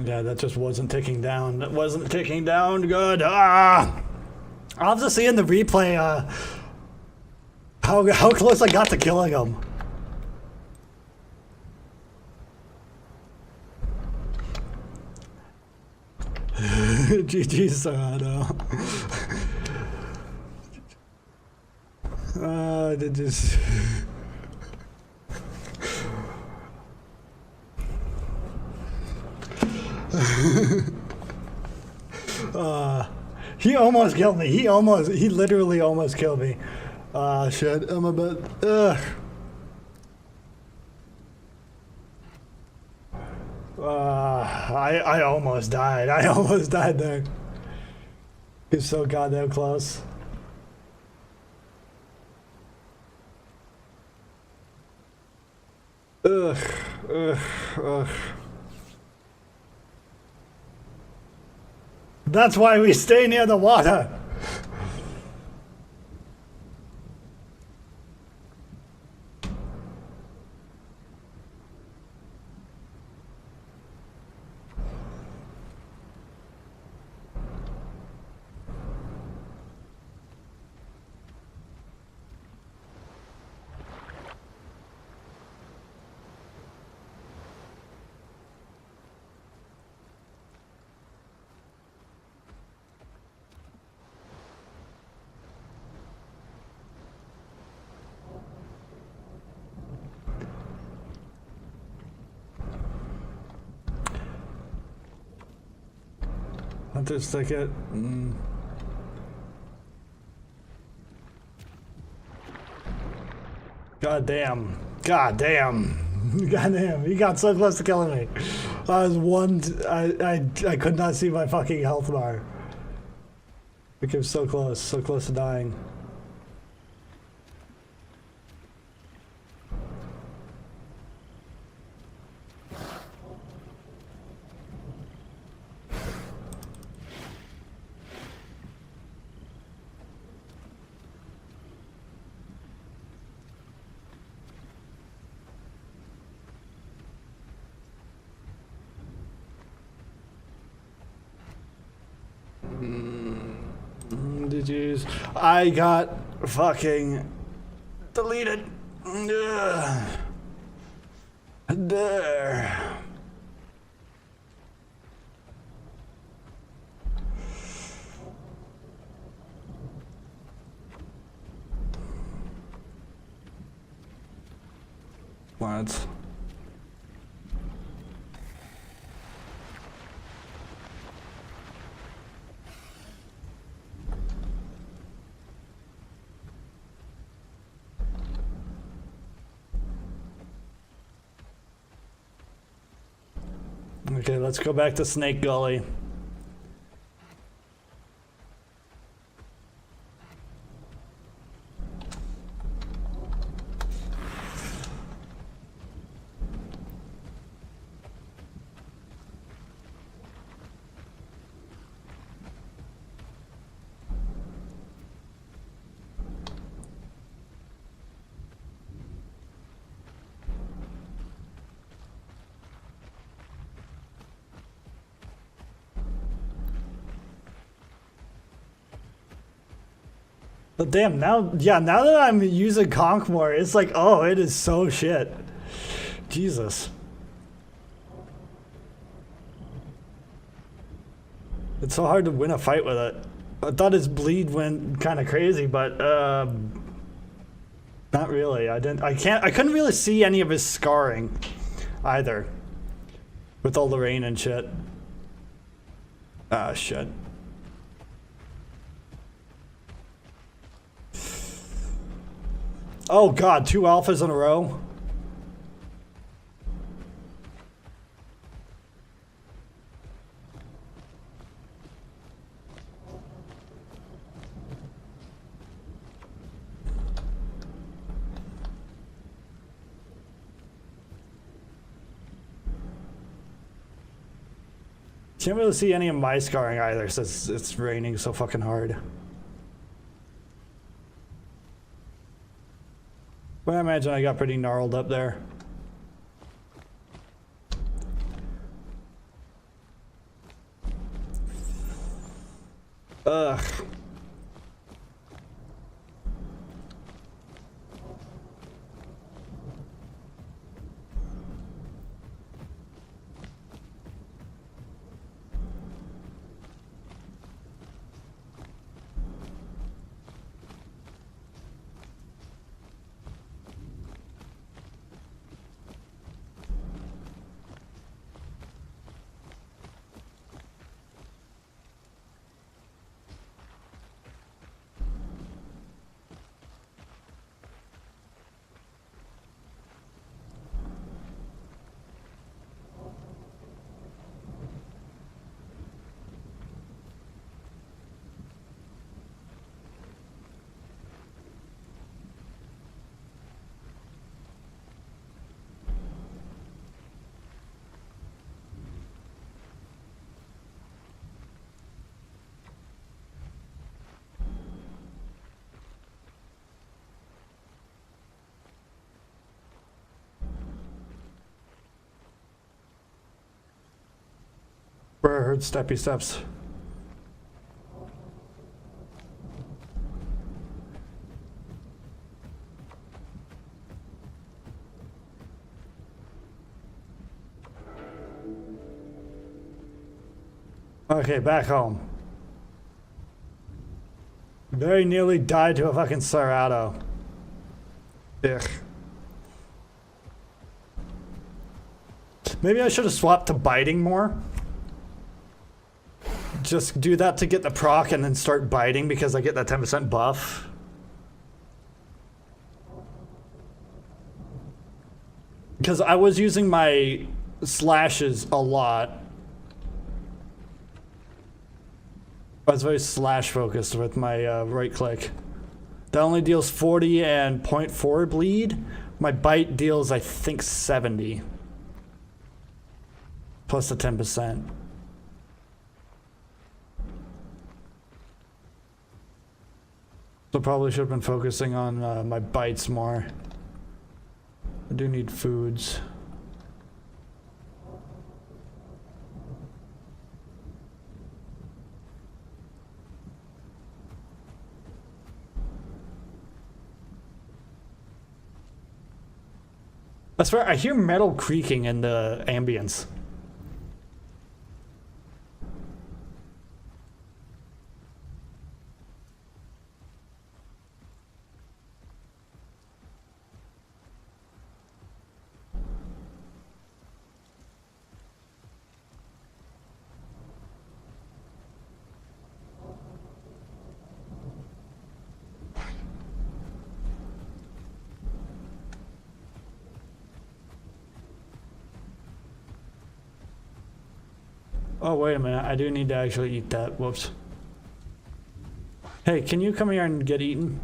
Yeah, that just wasn't ticking down. That wasn't ticking down good. I'll have to see in the replay how close I got to killing him. GG Sado. They just... he almost killed me. He literally almost killed me. Shit, I'm about... I almost died. I almost died there. He's so goddamn close. Ugh, ugh, ugh. That's why we stay near the water. Hunter's ticket. God damn. God damn. God damn. He got so close to killing me. I was I could not see my fucking health bar. We came so close to dying. GG's. I got fucking deleted. There. What? Okay, let's go back to Snake Gully. But damn, now that I'm using Conc more, it's like, oh, it is so shit. Jesus. It's so hard to win a fight with it. I thought his bleed went kind of crazy, but not really. I couldn't really see any of his scarring either with all the rain and shit. Ah, shit. Oh god, 2 alphas in a row? Can't really see any of my scarring either since it's raining so fucking hard. But I imagine I got pretty gnarled up there. Ugh. Where I heard steppy steps. Okay, back home. Very nearly died to a fucking Serato. Ugh. Maybe I should have swapped to biting more. just do that to get the proc and then start biting because I get that 10% buff. Because I was using my slashes a lot. I was very slash focused with my right click. That only deals 40 and 0.4 bleed. My bite deals, I think, 70. Plus the 10%. So probably should have been focusing on my bites more. I do need foods. I swear, I hear metal creaking in the ambience. Oh, wait a minute. I do need to actually eat that. Whoops. Hey, can you come here and get eaten?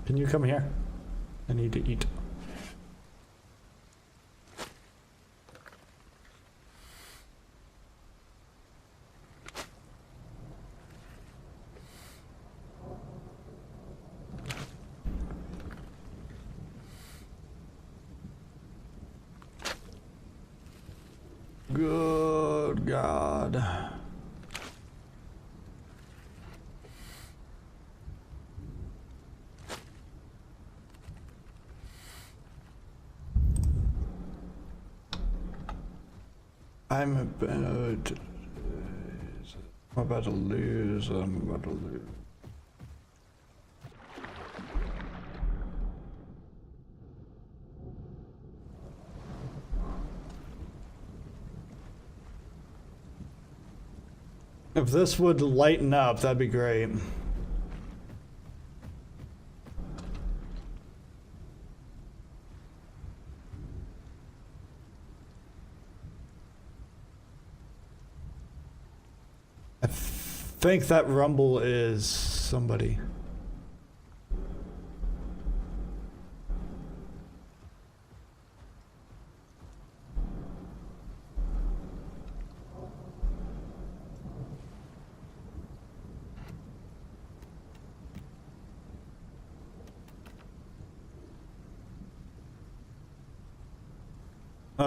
Can you come here? I need to eat. Good God. I'm about to lose. I'm about to lose. If this would lighten up, that'd be great. I think that rumble is somebody.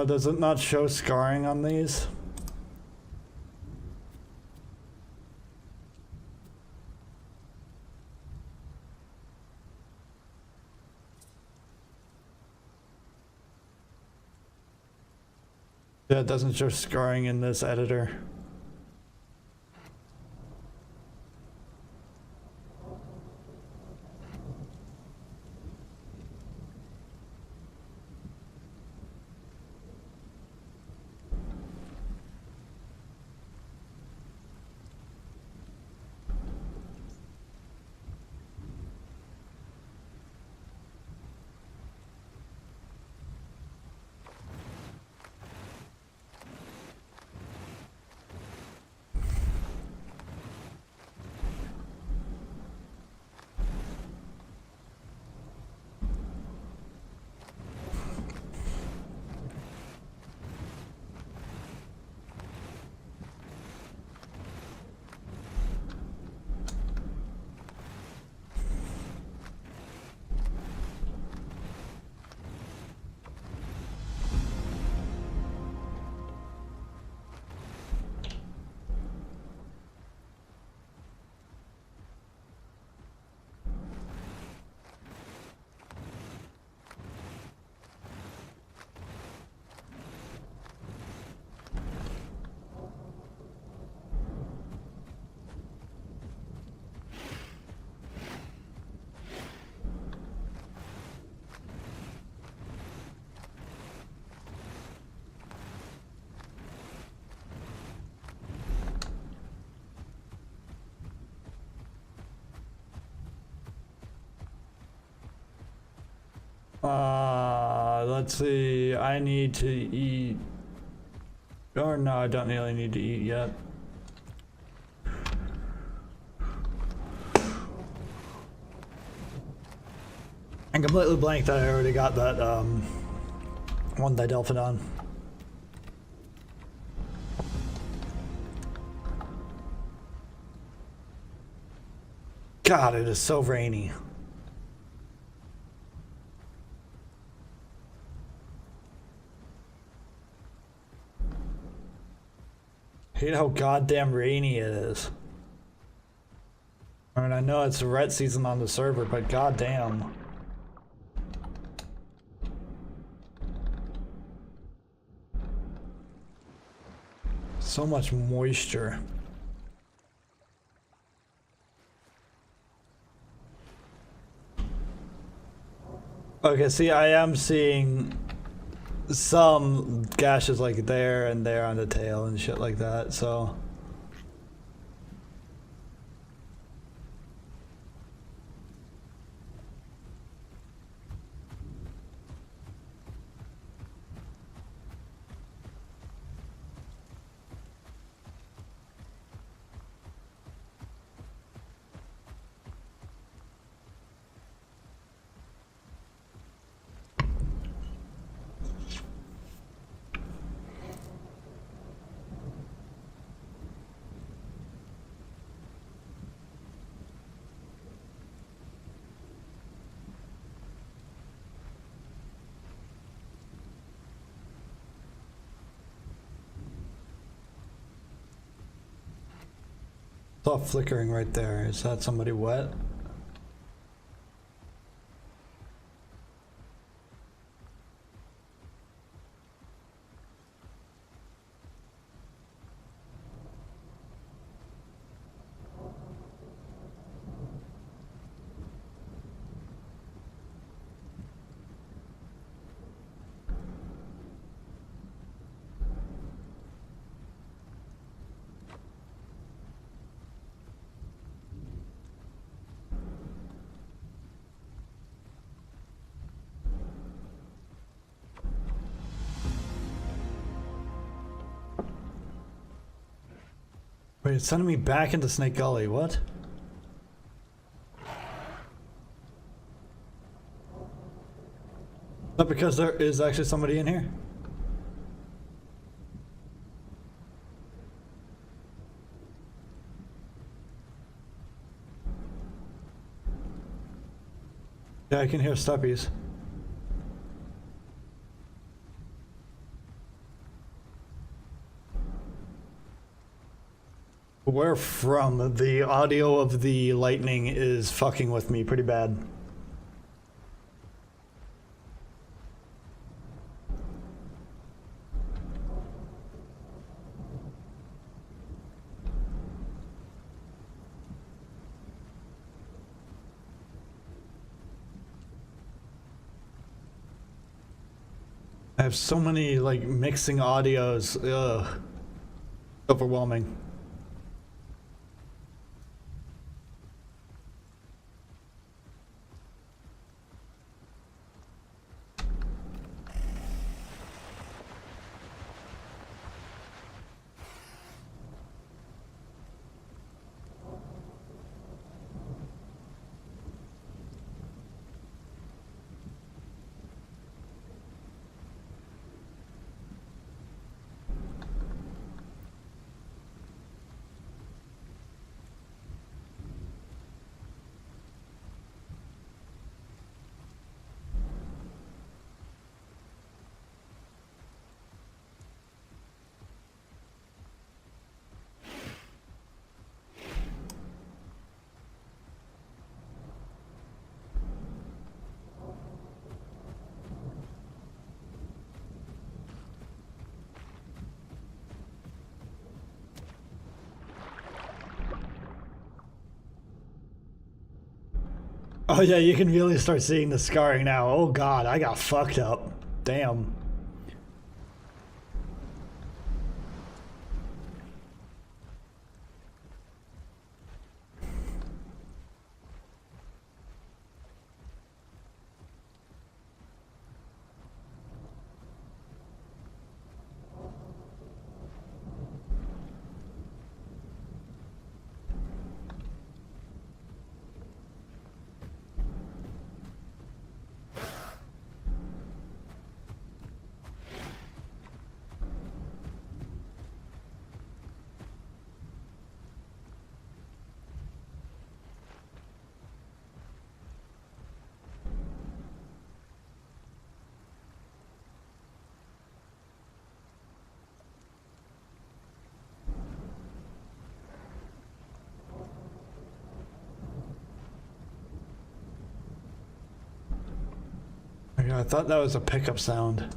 Does it not show scarring on these? Yeah, it doesn't show scarring in this editor. let's see. I need to eat. Or no, I don't really need to eat yet. I completely blanked that I already got that one didelphodon. God, it is so rainy. Hate how goddamn rainy it is. I mean, I know it's ret season on the server, but goddamn. So much moisture. Okay, see, I am seeing some gashes like there and there on the tail and shit like that, so. Saw flickering right there. Is that somebody wet? Wait, it's sending me back into Snake Gully. What? Is that because there is actually somebody in here? Yeah, I can hear steppies. Where from? The audio of the lightning is fucking with me pretty bad. I have so many like mixing audios. Ugh. Overwhelming. Oh yeah, you can really start seeing the scarring now. Oh god, I got fucked up. Damn. I thought that was a pickup sound.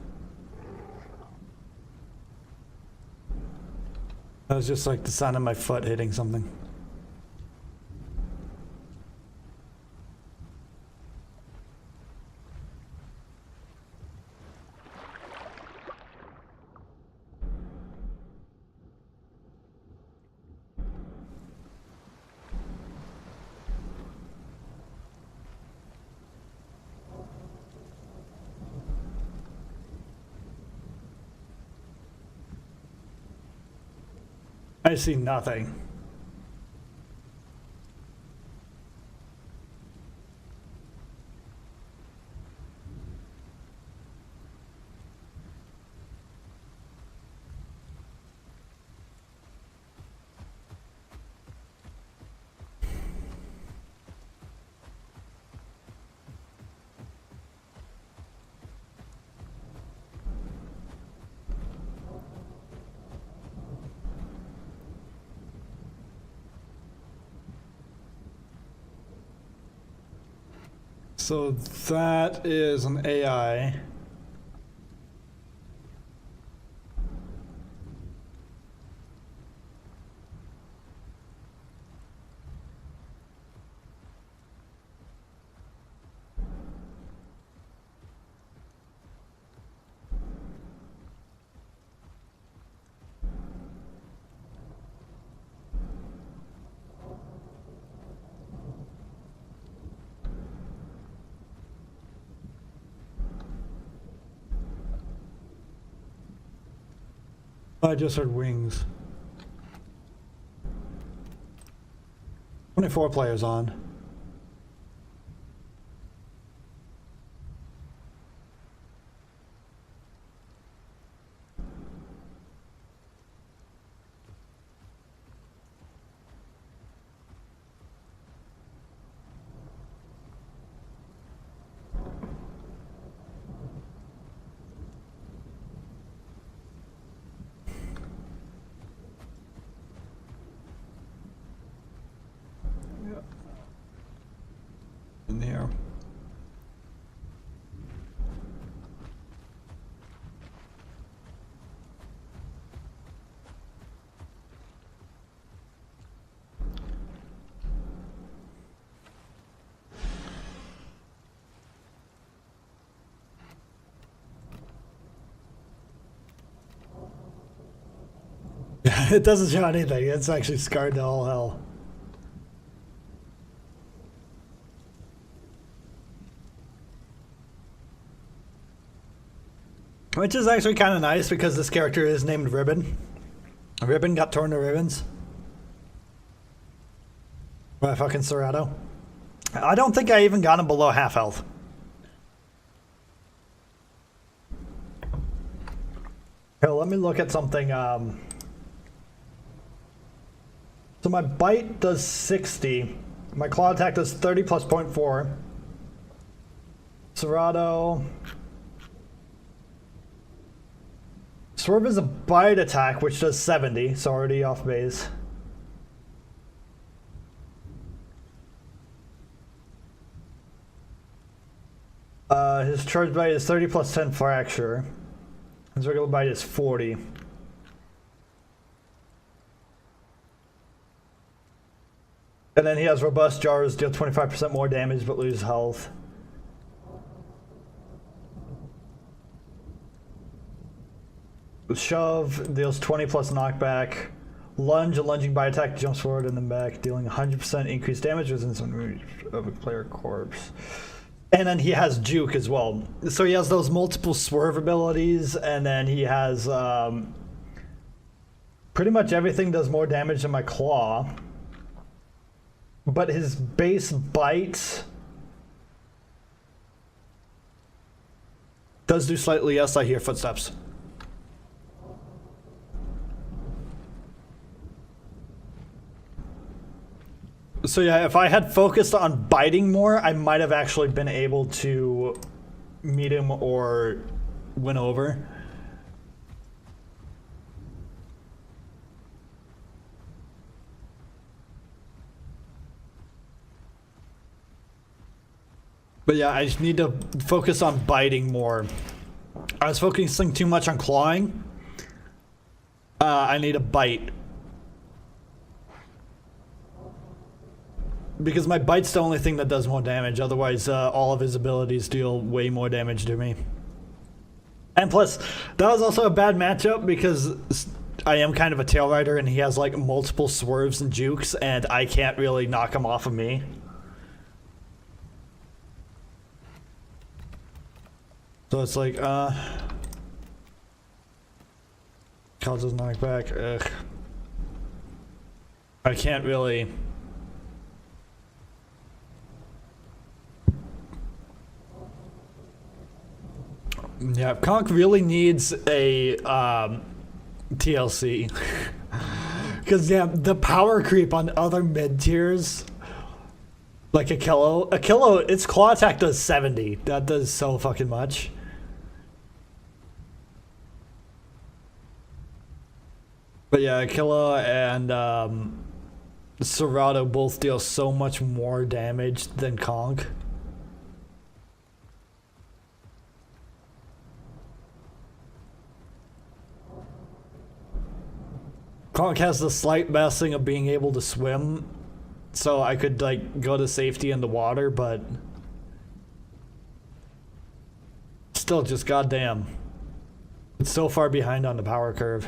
That was just like the sound of my foot hitting something. I see nothing. So that is an AI. I just heard wings. 24 players on. In here. It doesn't show anything. It's actually scarred to all hell. Which is actually kind of nice because this character is named Ribbon. Ribbon got torn to ribbons by fucking Serato. I don't think I even got him below half health. Here, let me look at something. So my bite does 60. My claw attack does 30 plus 0.4. Serato. Swerve is a bite attack, which does 70, so already off base. His charge bite is 30 plus 10 fracture. His regular bite is 40. And then he has robust jars, deal 25% more damage but lose health. Shove deals 20 plus knockback. Lunge, a lunging bite attack, jumps forward and then back, dealing 100% increased damage within some range of a player corpse. And then he has juke as well. So he has those multiple swerve abilities, and then he has pretty much everything does more damage than my claw. But his base bite does do slightly less. I hear footsteps. So yeah, if I had focused on biting more, I might have actually been able to meet him or win over. But yeah, I just need to focus on biting more. I was focusing too much on clawing. I need to bite. Because my bite's the only thing that does more damage. Otherwise, all of his abilities deal way more damage to me. And plus, that was also a bad matchup because I am kind of a tail rider and he has like multiple swerves and jukes and I can't really knock him off of me. So it's like, causes knockback. Ugh. I can't really. Yeah, Conc really needs a TLC. Because, yeah, the power creep on other mid tiers, like Akillo, its claw attack does 70. That does so fucking much. But yeah, Akillo and Serato both deal so much more damage than Conc. Conc has the slight blessing of being able to swim, so I could like go to safety in the water, but still just goddamn. It's so far behind on the power curve.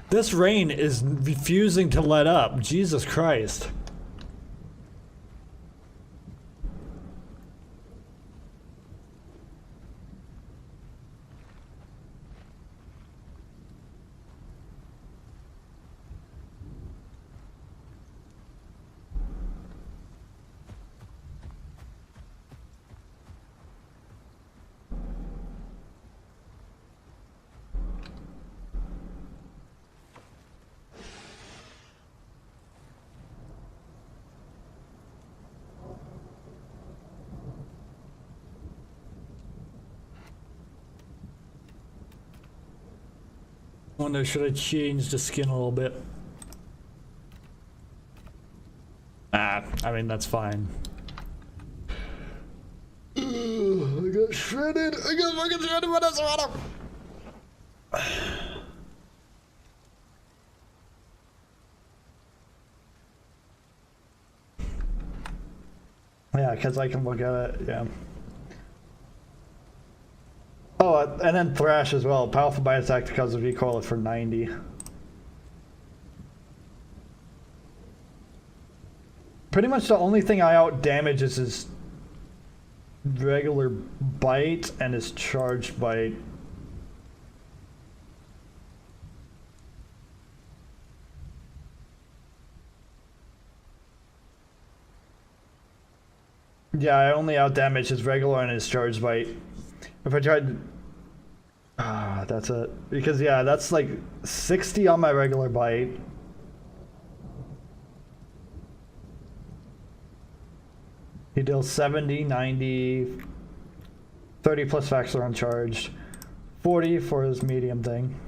This rain is refusing to let up. Jesus Christ. Wonder, should I change the skin a little bit? I mean, that's fine. I got shredded. I got fucking shredded by this water. Yeah, because I can look at it, yeah. Oh, and then Thrash as well. Powerful bite attack because of recoil for 90. Pretty much the only thing I out damage is his regular bite and his charged bite. Yeah, I only out damage his regular and his charged bite. If I tried, that's it. Because yeah, that's like 60 on my regular bite. He deals 70, 90, 30 plus factor uncharged, 40 for his medium thing.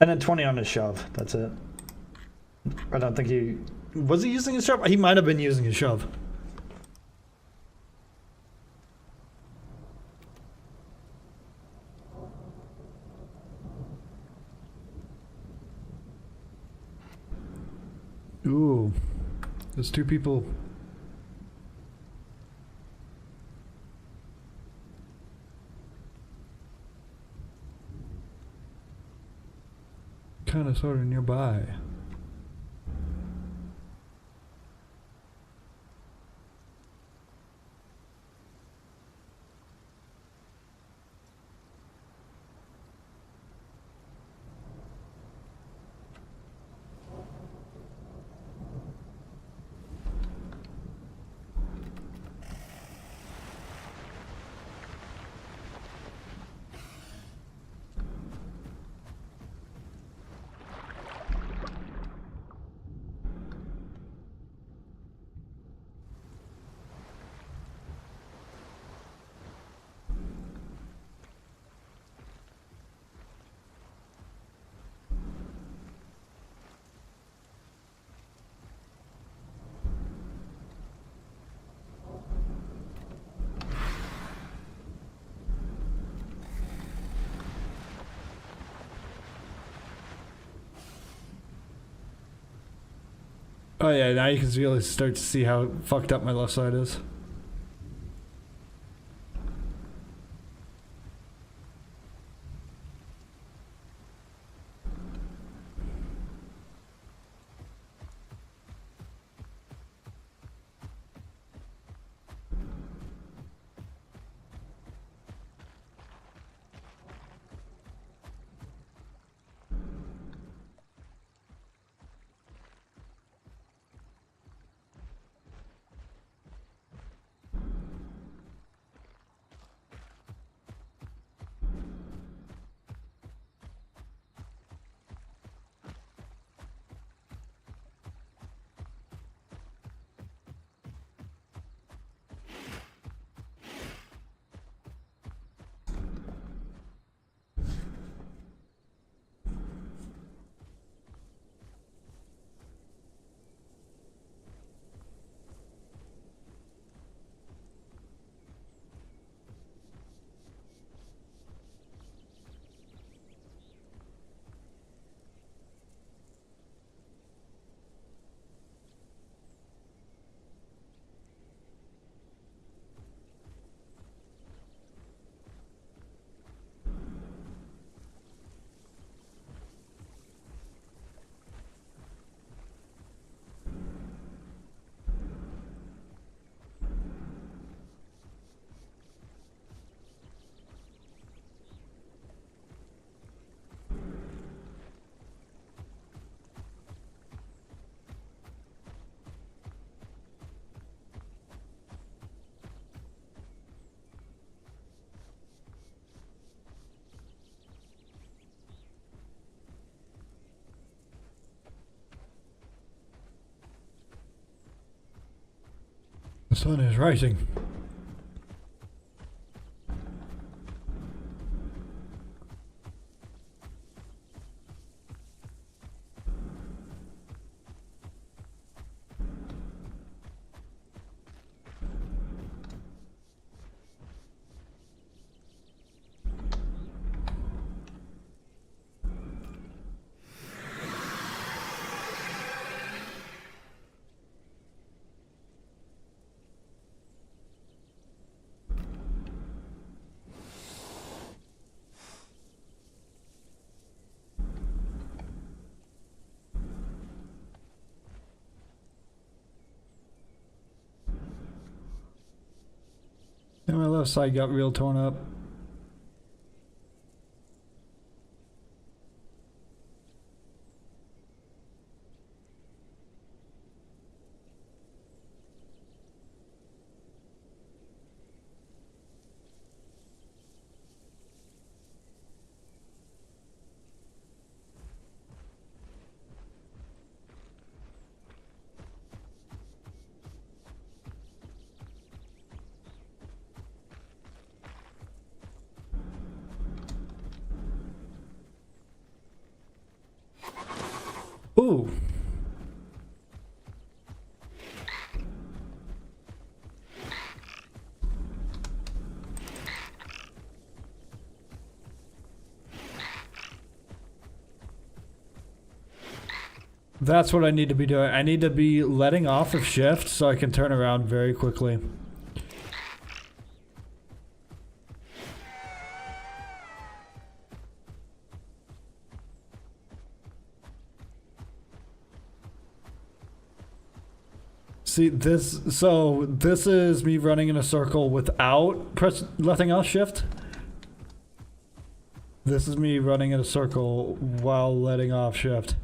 And then 20 on his shove, that's it. I don't think he... Was he using his shove? He might have been using his shove. Ooh. There's two people... kind of sort of nearby. Oh yeah, now you can really start to see how fucked up my left side is. The sun is rising. And my left side got real torn up. Ooh. That's what I need to be doing. I need to be letting off of shift so I can turn around very quickly. See this, so this is me running in a circle without letting off shift. This is me running in a circle while letting off shift.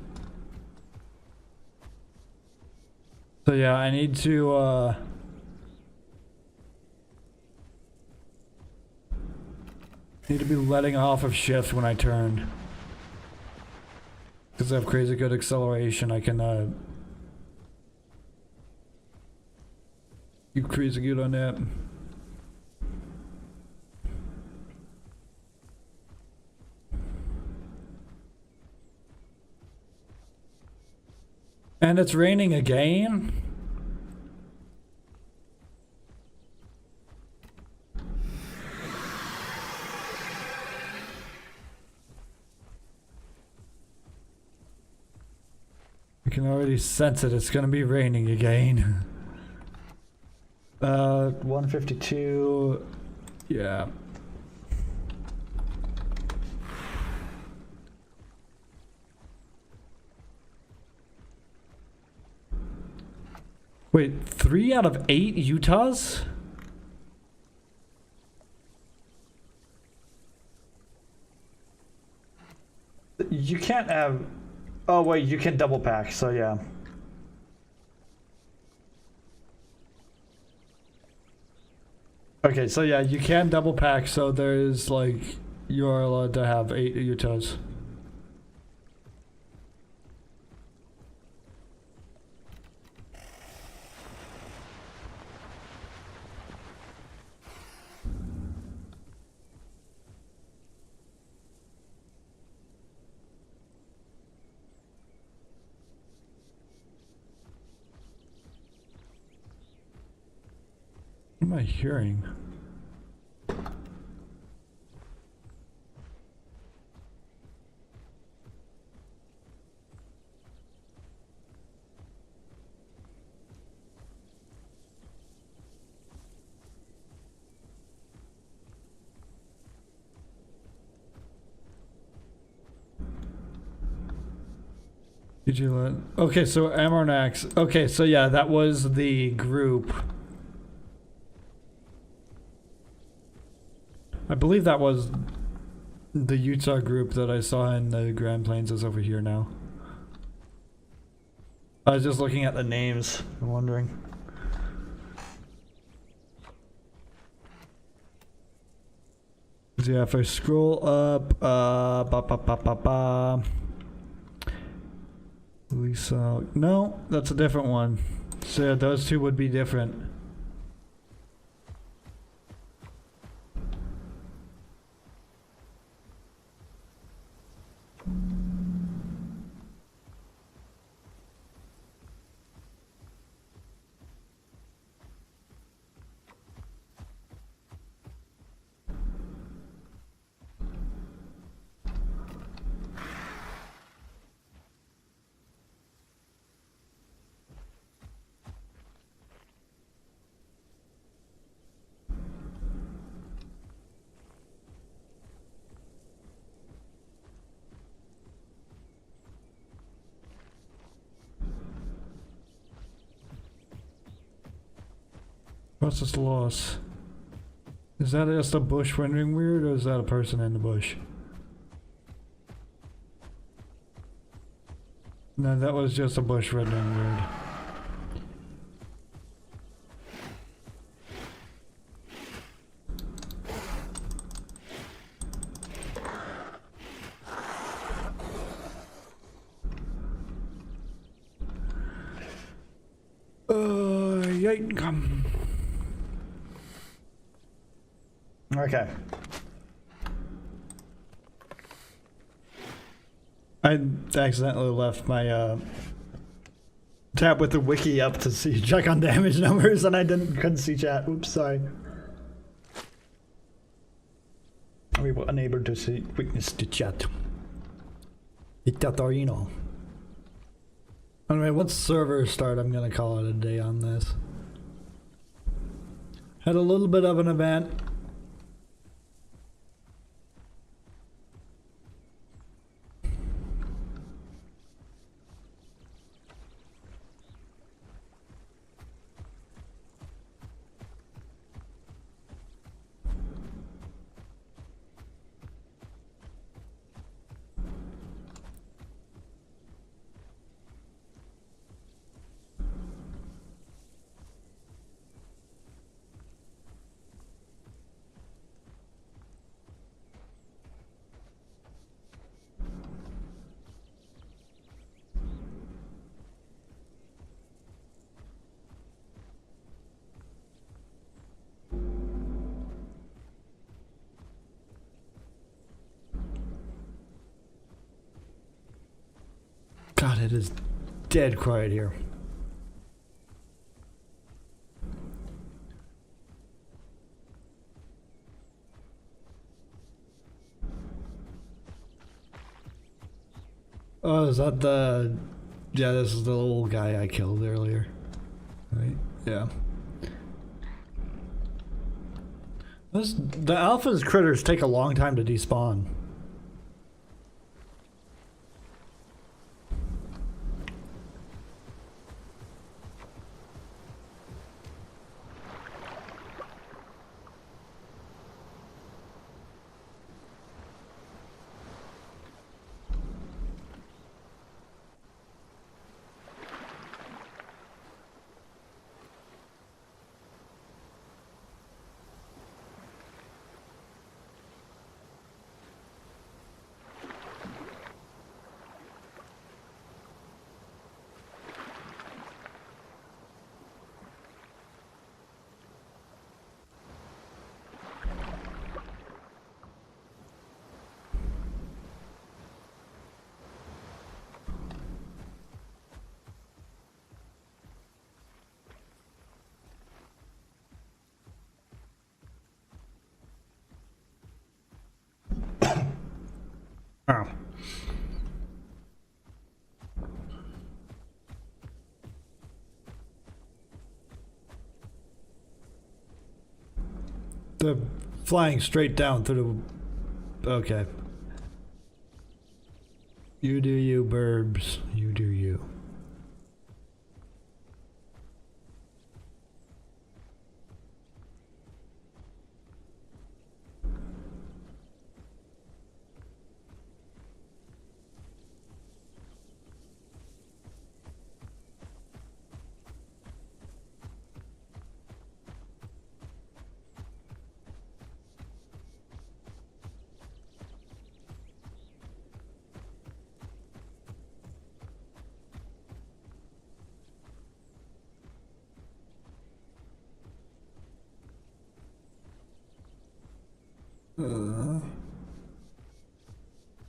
So yeah, I need to be letting off of shift when I turn. Because I have crazy good acceleration, I can do crazy good on that. And it's raining again? I can already sense it. It's gonna be raining again. 152. Yeah. Wait, 3 out of 8 Utahs? You can't have... Oh wait, you can double pack, so yeah. Okay, so yeah, you can double pack, so there's like... You're allowed to have 8 Utahs. What am I hearing? Did you let... Okay, so Amarnax. Okay, so yeah, that was the group. I believe that was the Utah group that I saw in the Grand Plains is over here now. I was just looking at the names. I'm wondering. So yeah, if I scroll up, Lisa, no, that's a different one. So yeah, those two would be different. What's this loss? Is that just a bush rendering weird, or is that a person in the bush? No, that was just a bush rendering weird. Come. Okay. I accidentally left my tab with the wiki up to see check on damage numbers, and I couldn't see chat. Oops, sorry. We were unable to see witness the chat. Dictatorino. Anyway, once servers start, I'm gonna call it a day on this. Had a little bit of an event. God, it is dead quiet here. Oh, is that the Yeah, this is the little guy I killed earlier. Right? Yeah. The alpha's critters take a long time to despawn. Oh. They're flying straight down through the... Okay. You do you, burbs. You do you.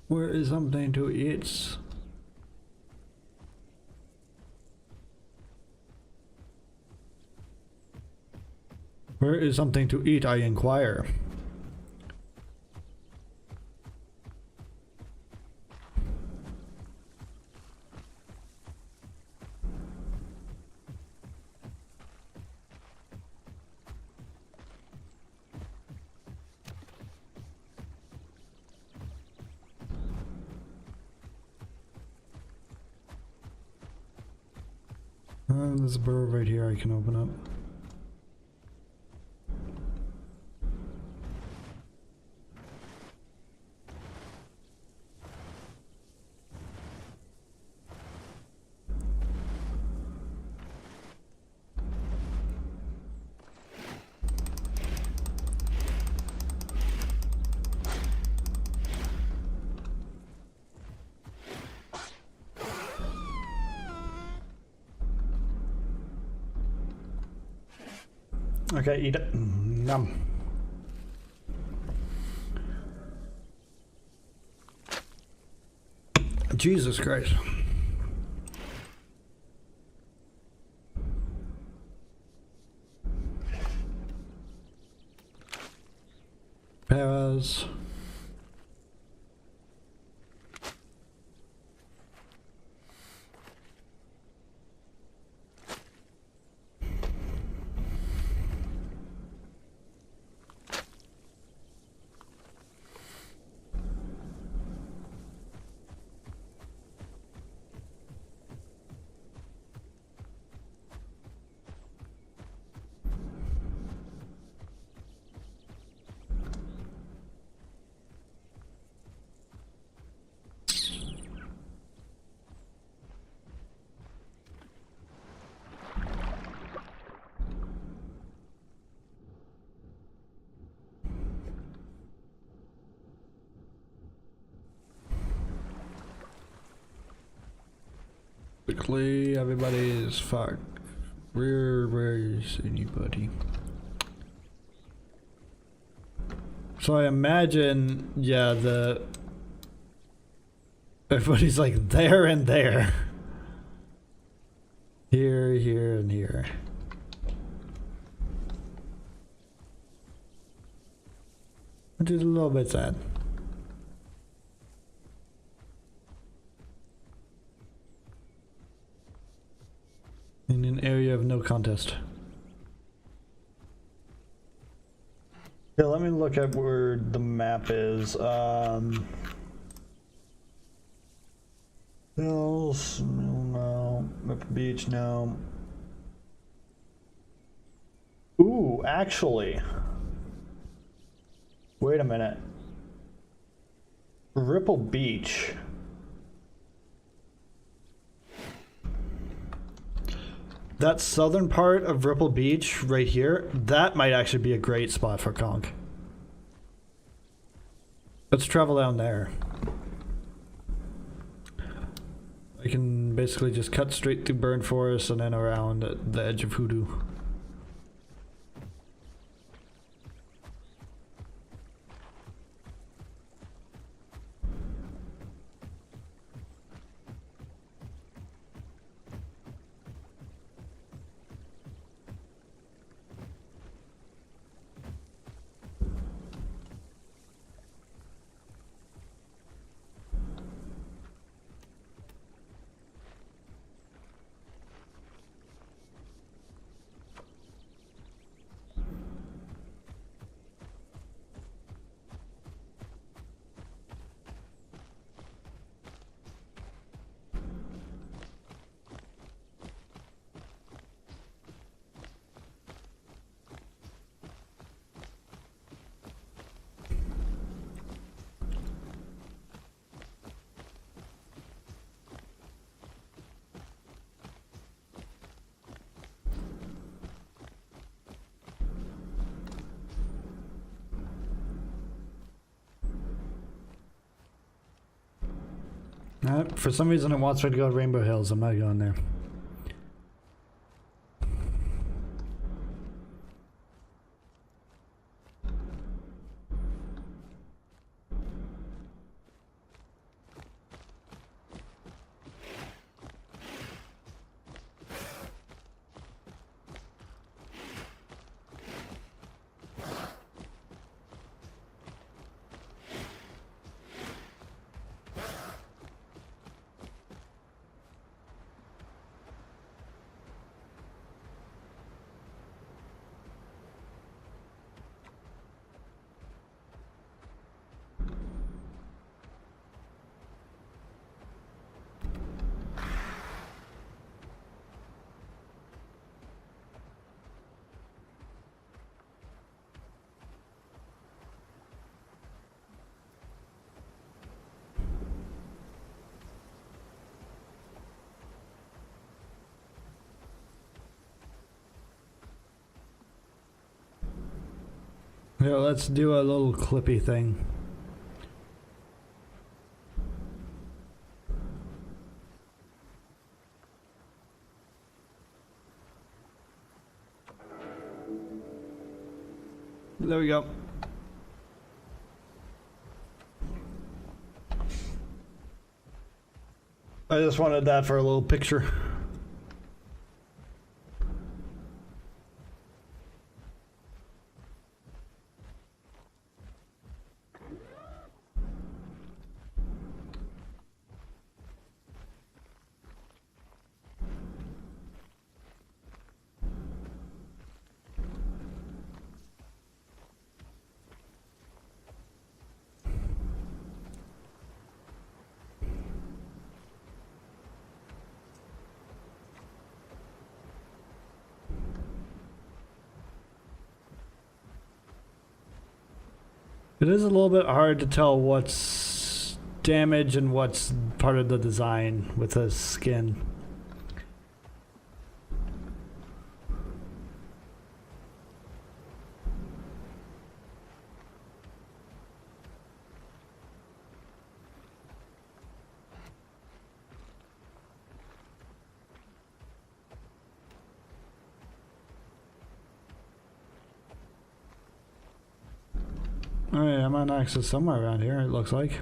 Where is something to eat? Where is something to eat, I inquire. There's a burrow right here I can open up. Okay, eat it. Yum. Jesus Christ. Paras. Quickly, everybody is fucked. Where is anybody? So I imagine, yeah, everybody's like there and there. Here, here, and here. Which is a little bit sad. In an area of no contest. Yeah, let me look at where the map is. Hills, no. Map Beach, no. Ooh, actually. Wait a minute. Ripple Beach. That southern part of Ripple Beach right here, that might actually be a great spot for Conc. Let's travel down there. I can basically just cut straight through Burn Forest and then around the edge of Hoodoo. For some reason it wants me to go to Rainbow Hills. I'm not going there. Yeah, let's do a little clippy thing. There we go. I just wanted that for a little picture. It is a little bit hard to tell what's damage and what's part of the design with the skin. Alright, I'm on access somewhere around here, it looks like.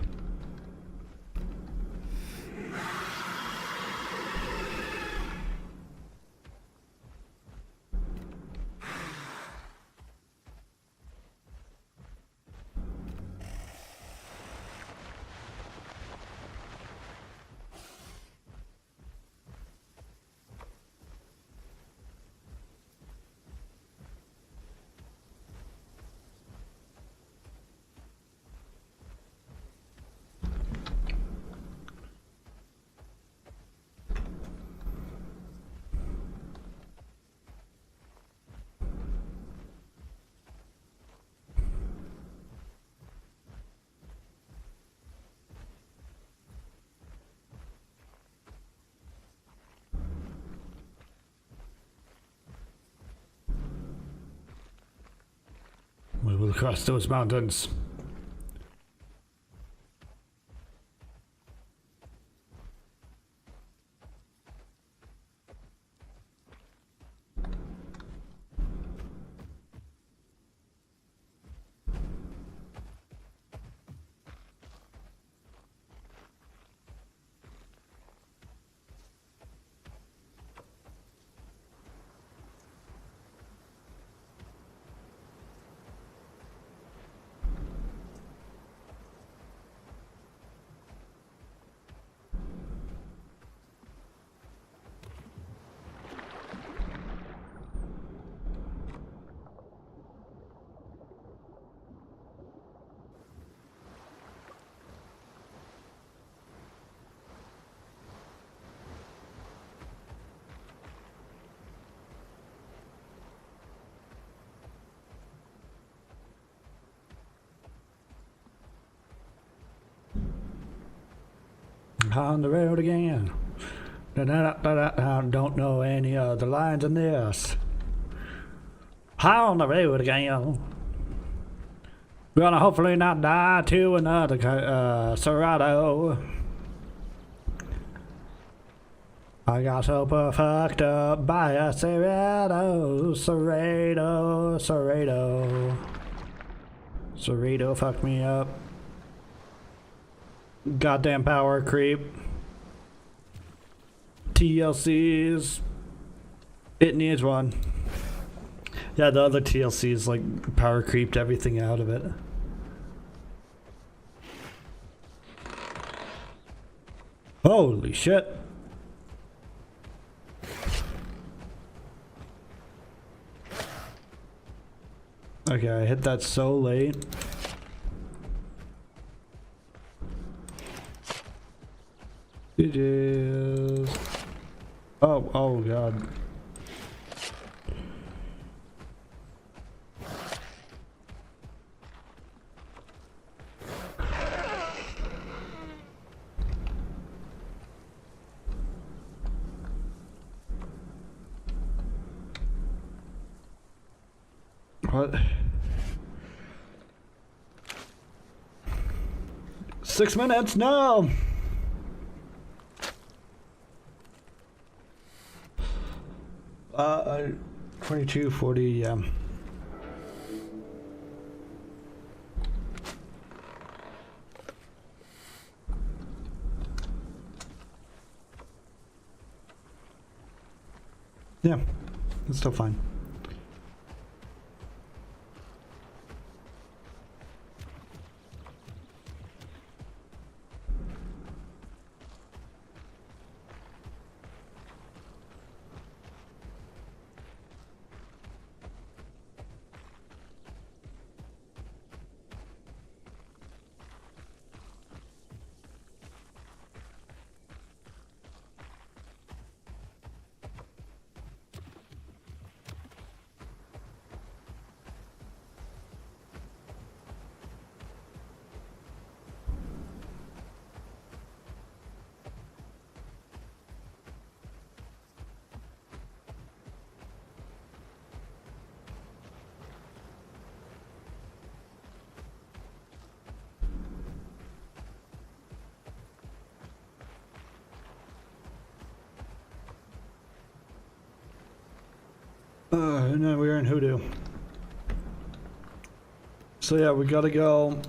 travel across those mountains. On the road again. Don't know any other lines in this. On the road again. Gonna hopefully not die to another Serato. I got super fucked up by a Serato. Serato fucked me up. Goddamn power creep. TLCs. It needs one. Yeah, the other TLCs like power creeped everything out of it. Holy shit. Okay, I hit that so late. It is. Oh god. What? 6 minutes? No! 22:40, yeah. Yeah, it's still fine. And then we're in Hoodoo. So yeah, we gotta go.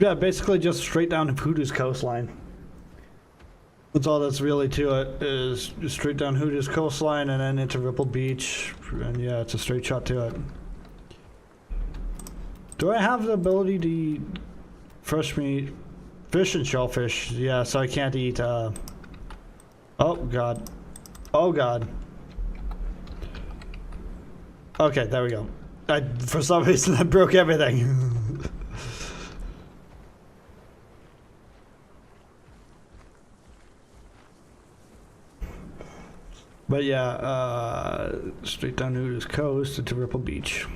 Yeah, basically just straight down Hoodoo's coastline. That's all that's really to it, is just straight down Hoodoo's coastline and then into Ripple Beach. And yeah, it's a straight shot to it. Do I have the ability to eat fresh meat? Fish and shellfish, yeah, so I can't eat, oh god. Oh god. Okay, there we go. For some reason, that broke everything. But yeah, straight down Hoodoo's coast into Ripple Beach.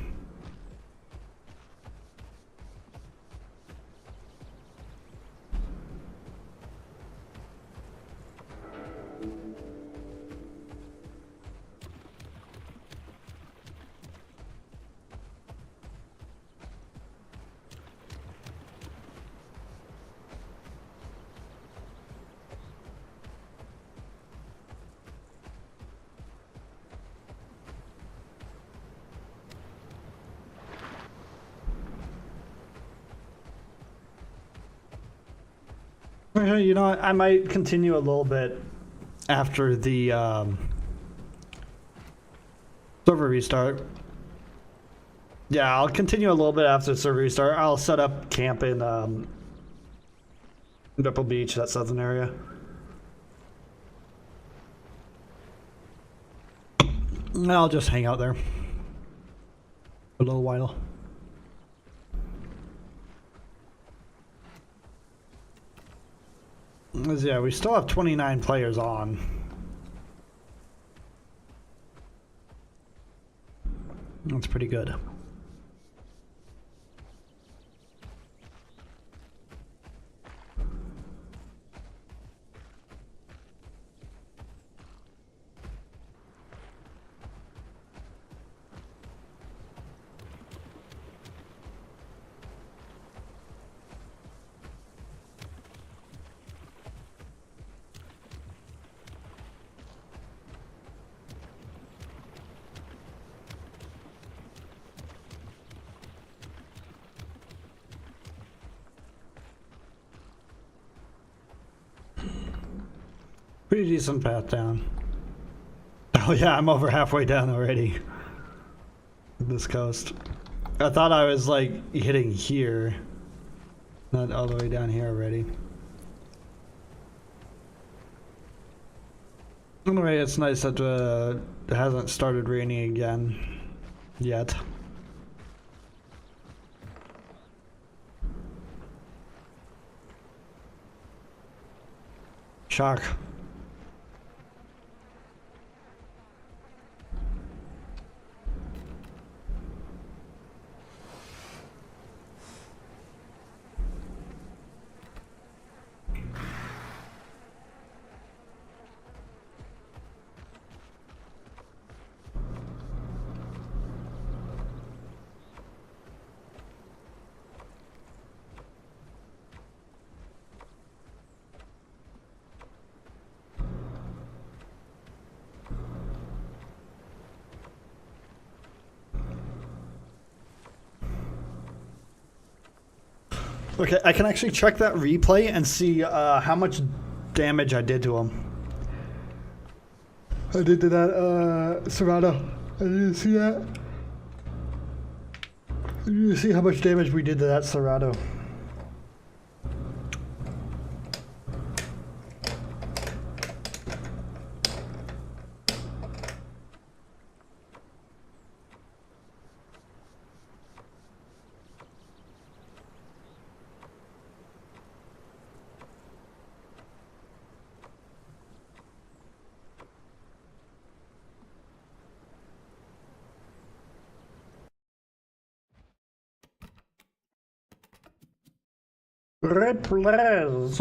Actually, you know what? I might continue a little bit after the server restart. Yeah, I'll continue a little bit after the server restart. I'll set up camp in Ripple Beach, that southern area. And I'll just hang out there for a little while. Yeah, we still have 29 players on. That's pretty good. Pretty decent path down. Oh yeah, I'm over halfway down already. This coast. I thought I was like hitting here. Not all the way down here already. Anyway, it's nice that it hasn't started raining again yet. Shark. Okay, I can actually check that replay and see how much damage I did to him. I did to that Serrano. I didn't see that. You see how much damage we did to that Serrano. Replays.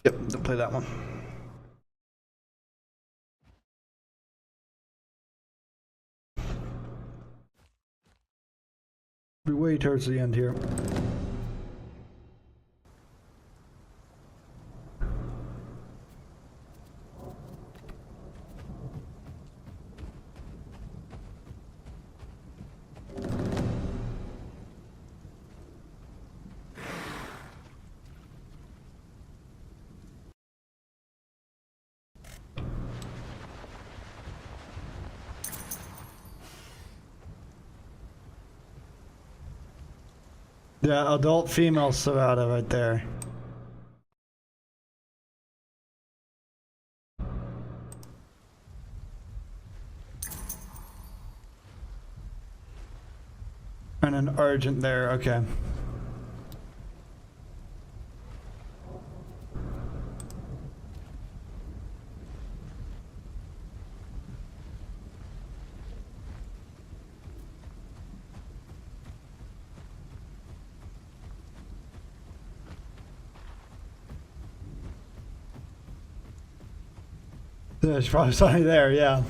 Yep, don't play that one. Be way towards the end here. Yeah, adult female Serrata right there. And an Argent there, okay. There's probably something there, yeah.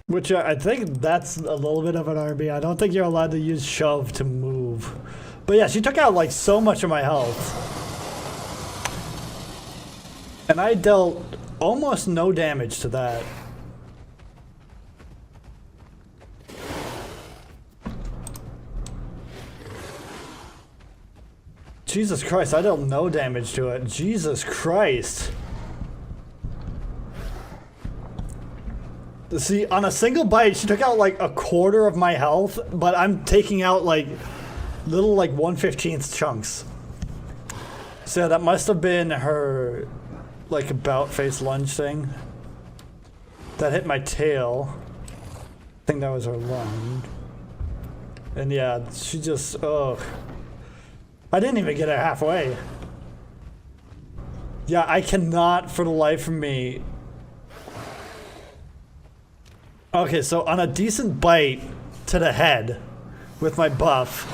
Which I think that's a little bit of an RB. I don't think you're allowed to use shove to move. But yeah, she took out like so much of my health. And I dealt almost no damage to that. Jesus Christ, I dealt no damage to it. Jesus Christ. See, on a single bite, she took out like a quarter of my health, but I'm taking out like little like 1/15 chunks. So yeah, that must have been her like about face lunge thing. That hit my tail. I think that was her lung. And yeah, she just, oh. I didn't even get her halfway. Yeah, I cannot for the life of me. Okay, so on a decent bite to the head with my buff,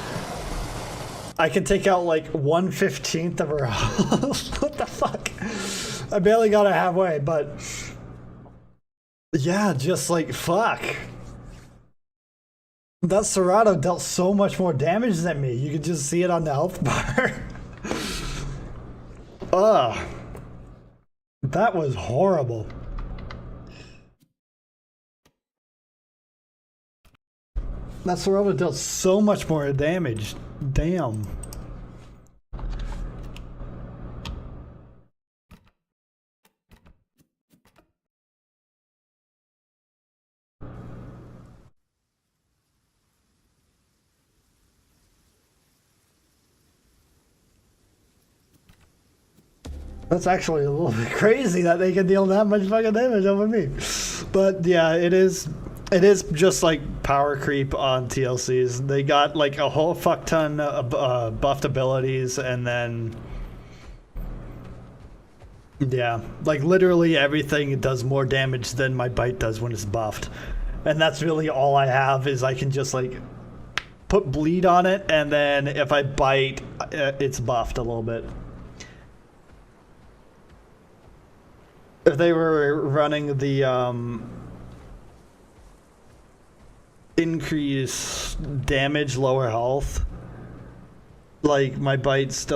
I can take out like 1/15 of her health. What the fuck? I barely got her halfway, but yeah, just like fuck. That Serato dealt so much more damage than me. You could just see it on the health bar. Ugh. That was horrible. That Serato dealt so much more damage. Damn. That's actually a little bit crazy that they can deal that much fucking damage over me. But yeah, it is just like power creep on TLCs. They got like a whole fuck ton of buffed abilities, and then yeah, like literally everything does more damage than my bite does when it's buffed. And that's really all I have, is I can just like put bleed on it, and then if I bite, it's buffed a little bit. If they were running the increase damage, lower health, like my bite's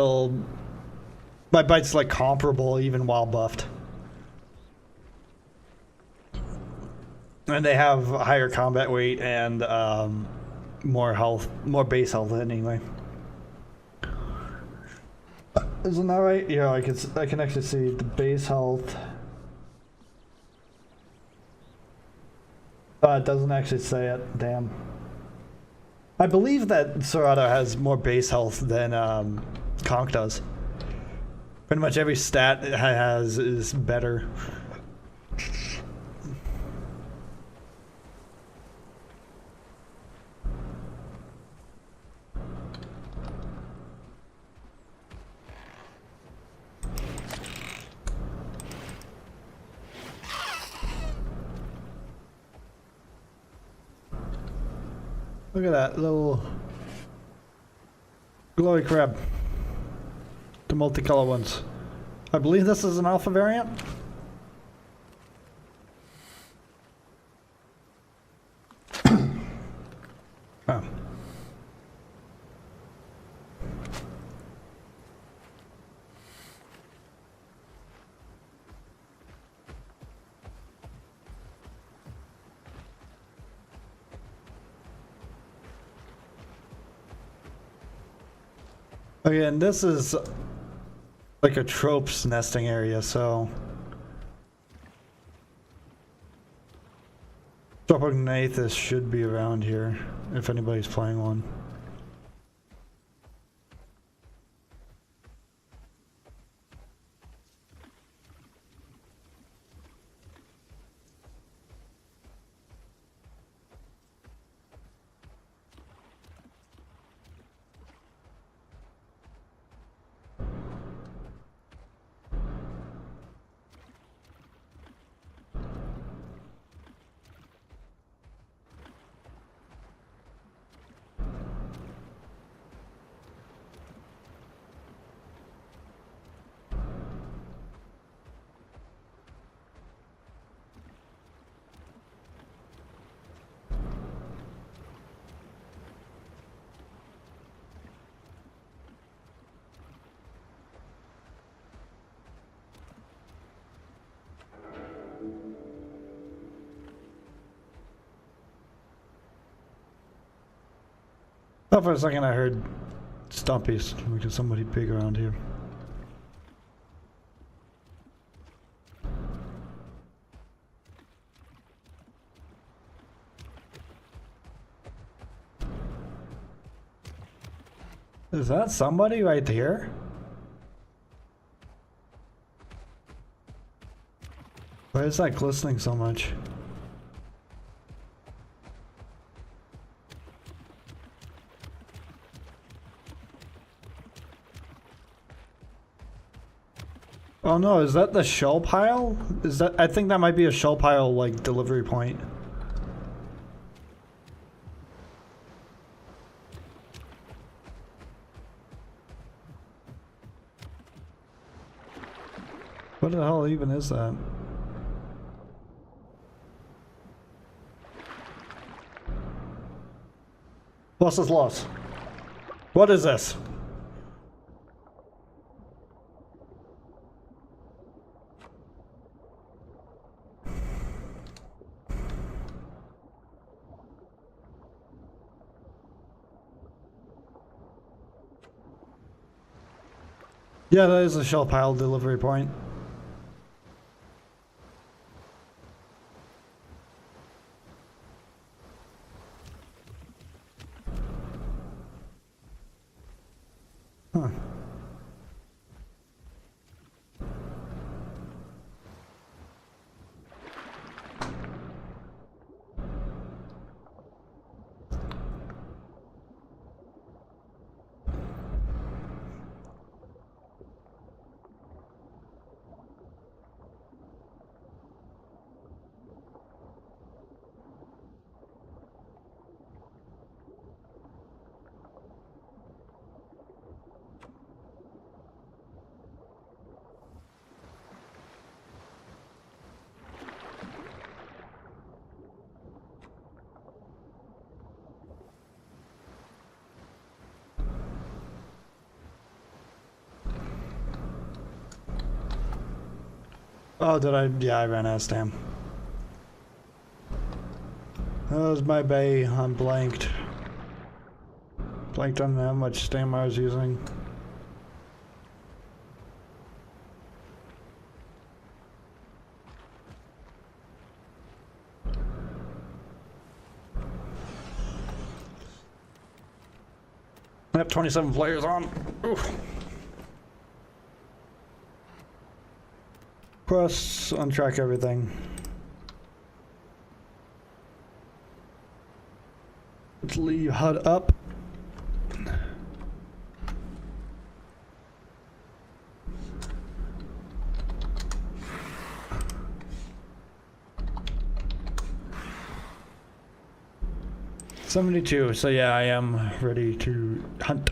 like comparable even while buffed. And they have higher combat weight and more health, more base health anyway. Isn't that right? Yeah, I can actually see the base health. It doesn't actually say it. Damn. I believe that Serato has more base health than Conc does. Pretty much every stat it has is better. Look at that little glowy crab. The multicolor ones. I believe this is an alpha variant. Oh. Again, this is like a tropes nesting area, so Tropognathes should be around here if anybody's playing one. thought for a second I heard stumpies because somebody big around here. Is that somebody right there? Why is that glistening so much? Oh no, is that the shell pile? Is that, I think that might be a shell pile like delivery point. What the hell even is that? Loss is loss. What is this? Yeah, that is a shell pile delivery point. Huh. Oh, did I? Yeah, I ran out of stam. That was my bay. I'm blanked. Blanked on how much stam I was using. I have 27 players on. Oof. Press, untrack everything. Let's leave HUD up. $72, so yeah, I am ready to hunt.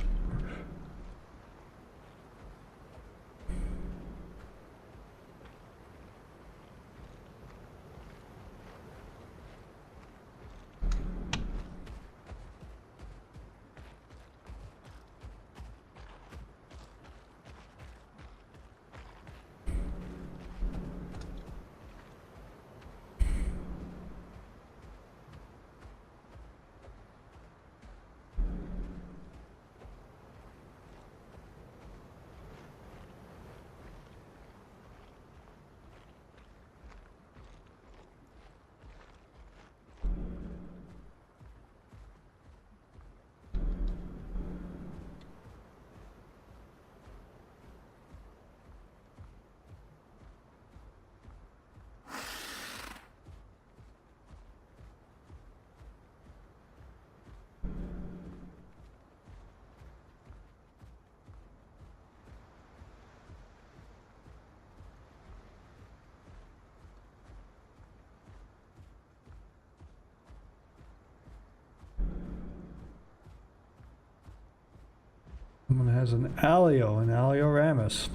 Someone has an Alioramus.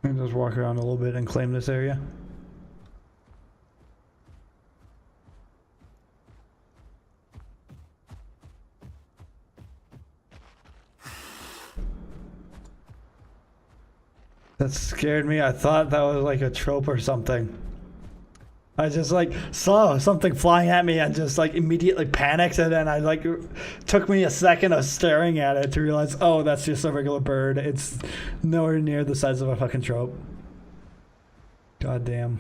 And just walk around a little bit and claim this area. That scared me. I thought that was like a trope or something. I just like saw something flying at me and just like immediately panicked, and then I like took me a second of staring at it to realize, oh, that's just a regular bird. It's nowhere near the size of a fucking trope. God damn.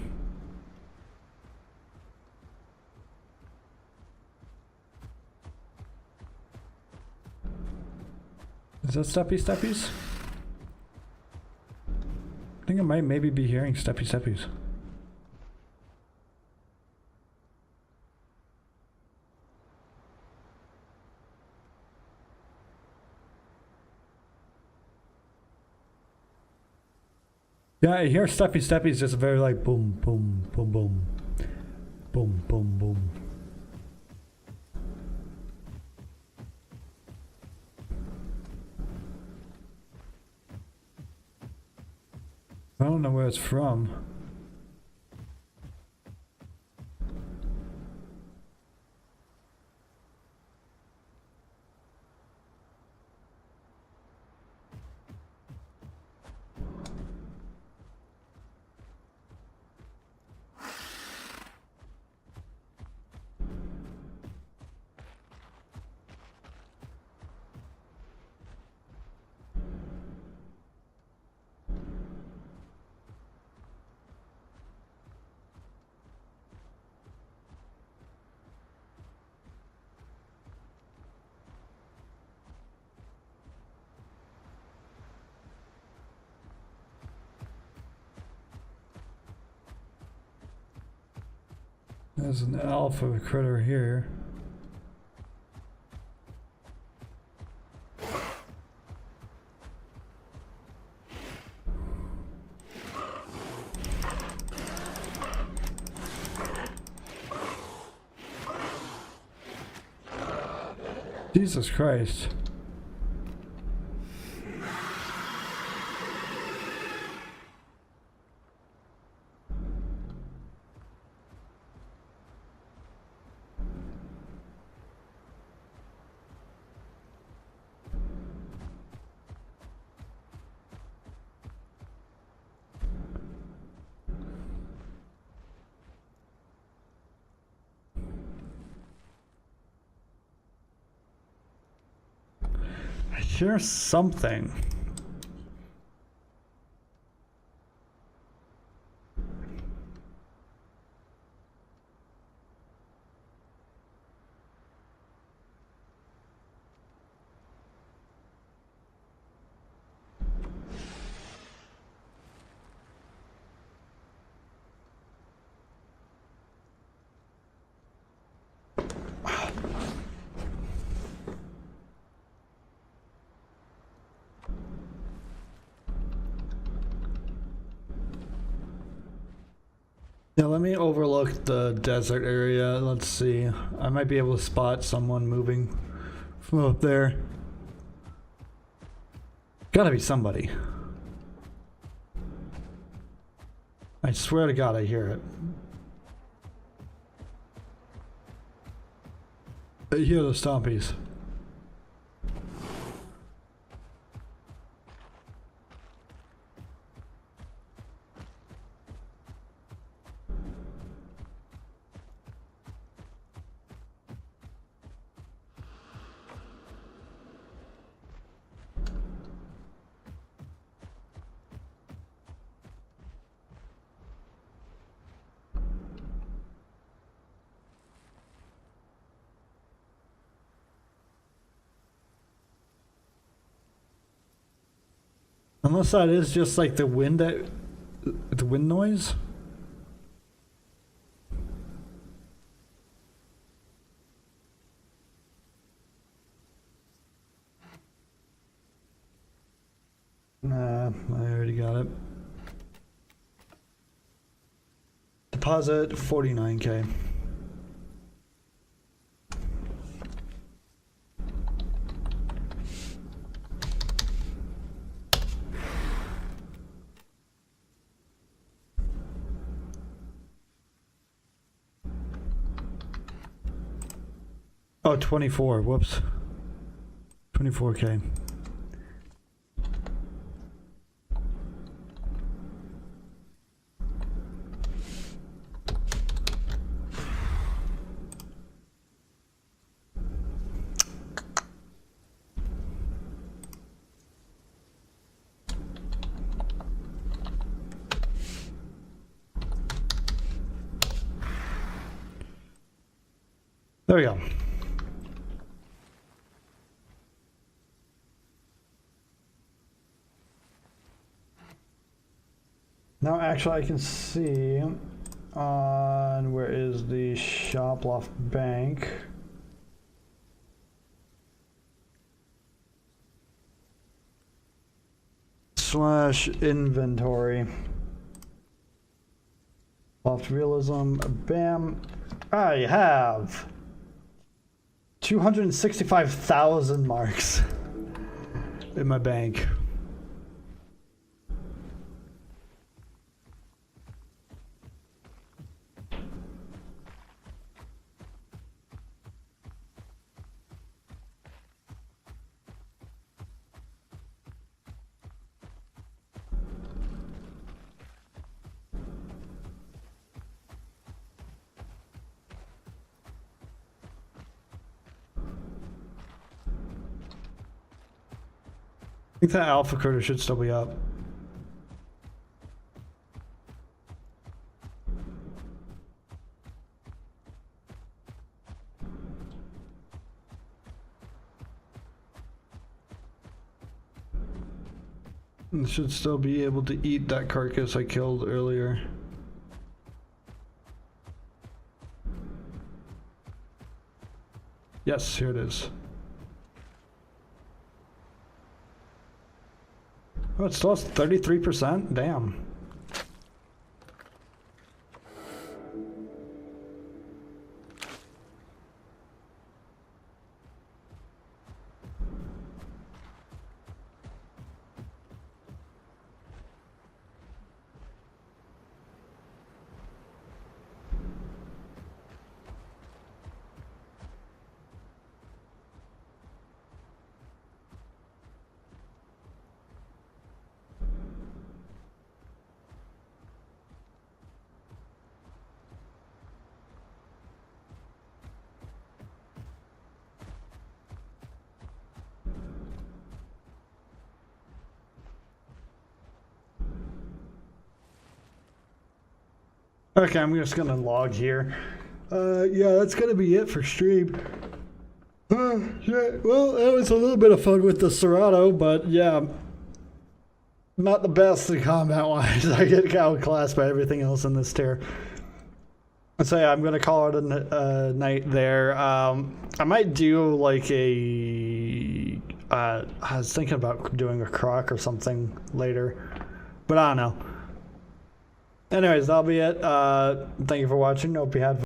Is that Steppy Steppies? I think I might maybe be hearing Steppy Steppies. Yeah, I hear Steppy Steppies just very like boom, boom, boom, boom. Boom, boom, boom. I don't know where it's from. There's an alpha critter here. Jesus Christ. I hear something. Yeah, let me overlook the desert area. Let's see. I might be able to spot someone moving from up there. Gotta be somebody. I swear to God, I hear it. I hear the stompies. Unless that is just like the wind the wind noise. Nah, I already got it. Deposit 49K. Oh, 24. Whoops. 24K. There we go. Now actually I can see on where is the shop loft bank. / inventory. Loft realism, bam. I have 265,000 marks in my bank. I think that alpha critter should still be up. And should still be able to eat that carcass I killed earlier. Yes, here it is. Oh, it still has 33%? Damn. Okay, I'm just gonna log here. Yeah, that's gonna be it for stream. Yeah, well, it was a little bit of fun with the Serato, but yeah, not the best in combat-wise. I get outclassed by everything else in this tier. So yeah, I'm gonna call it a night there. I might do like I was thinking about doing a croc or something later, but I don't know. Anyways, that'll be it. Thank you for watching. Hope you had fun.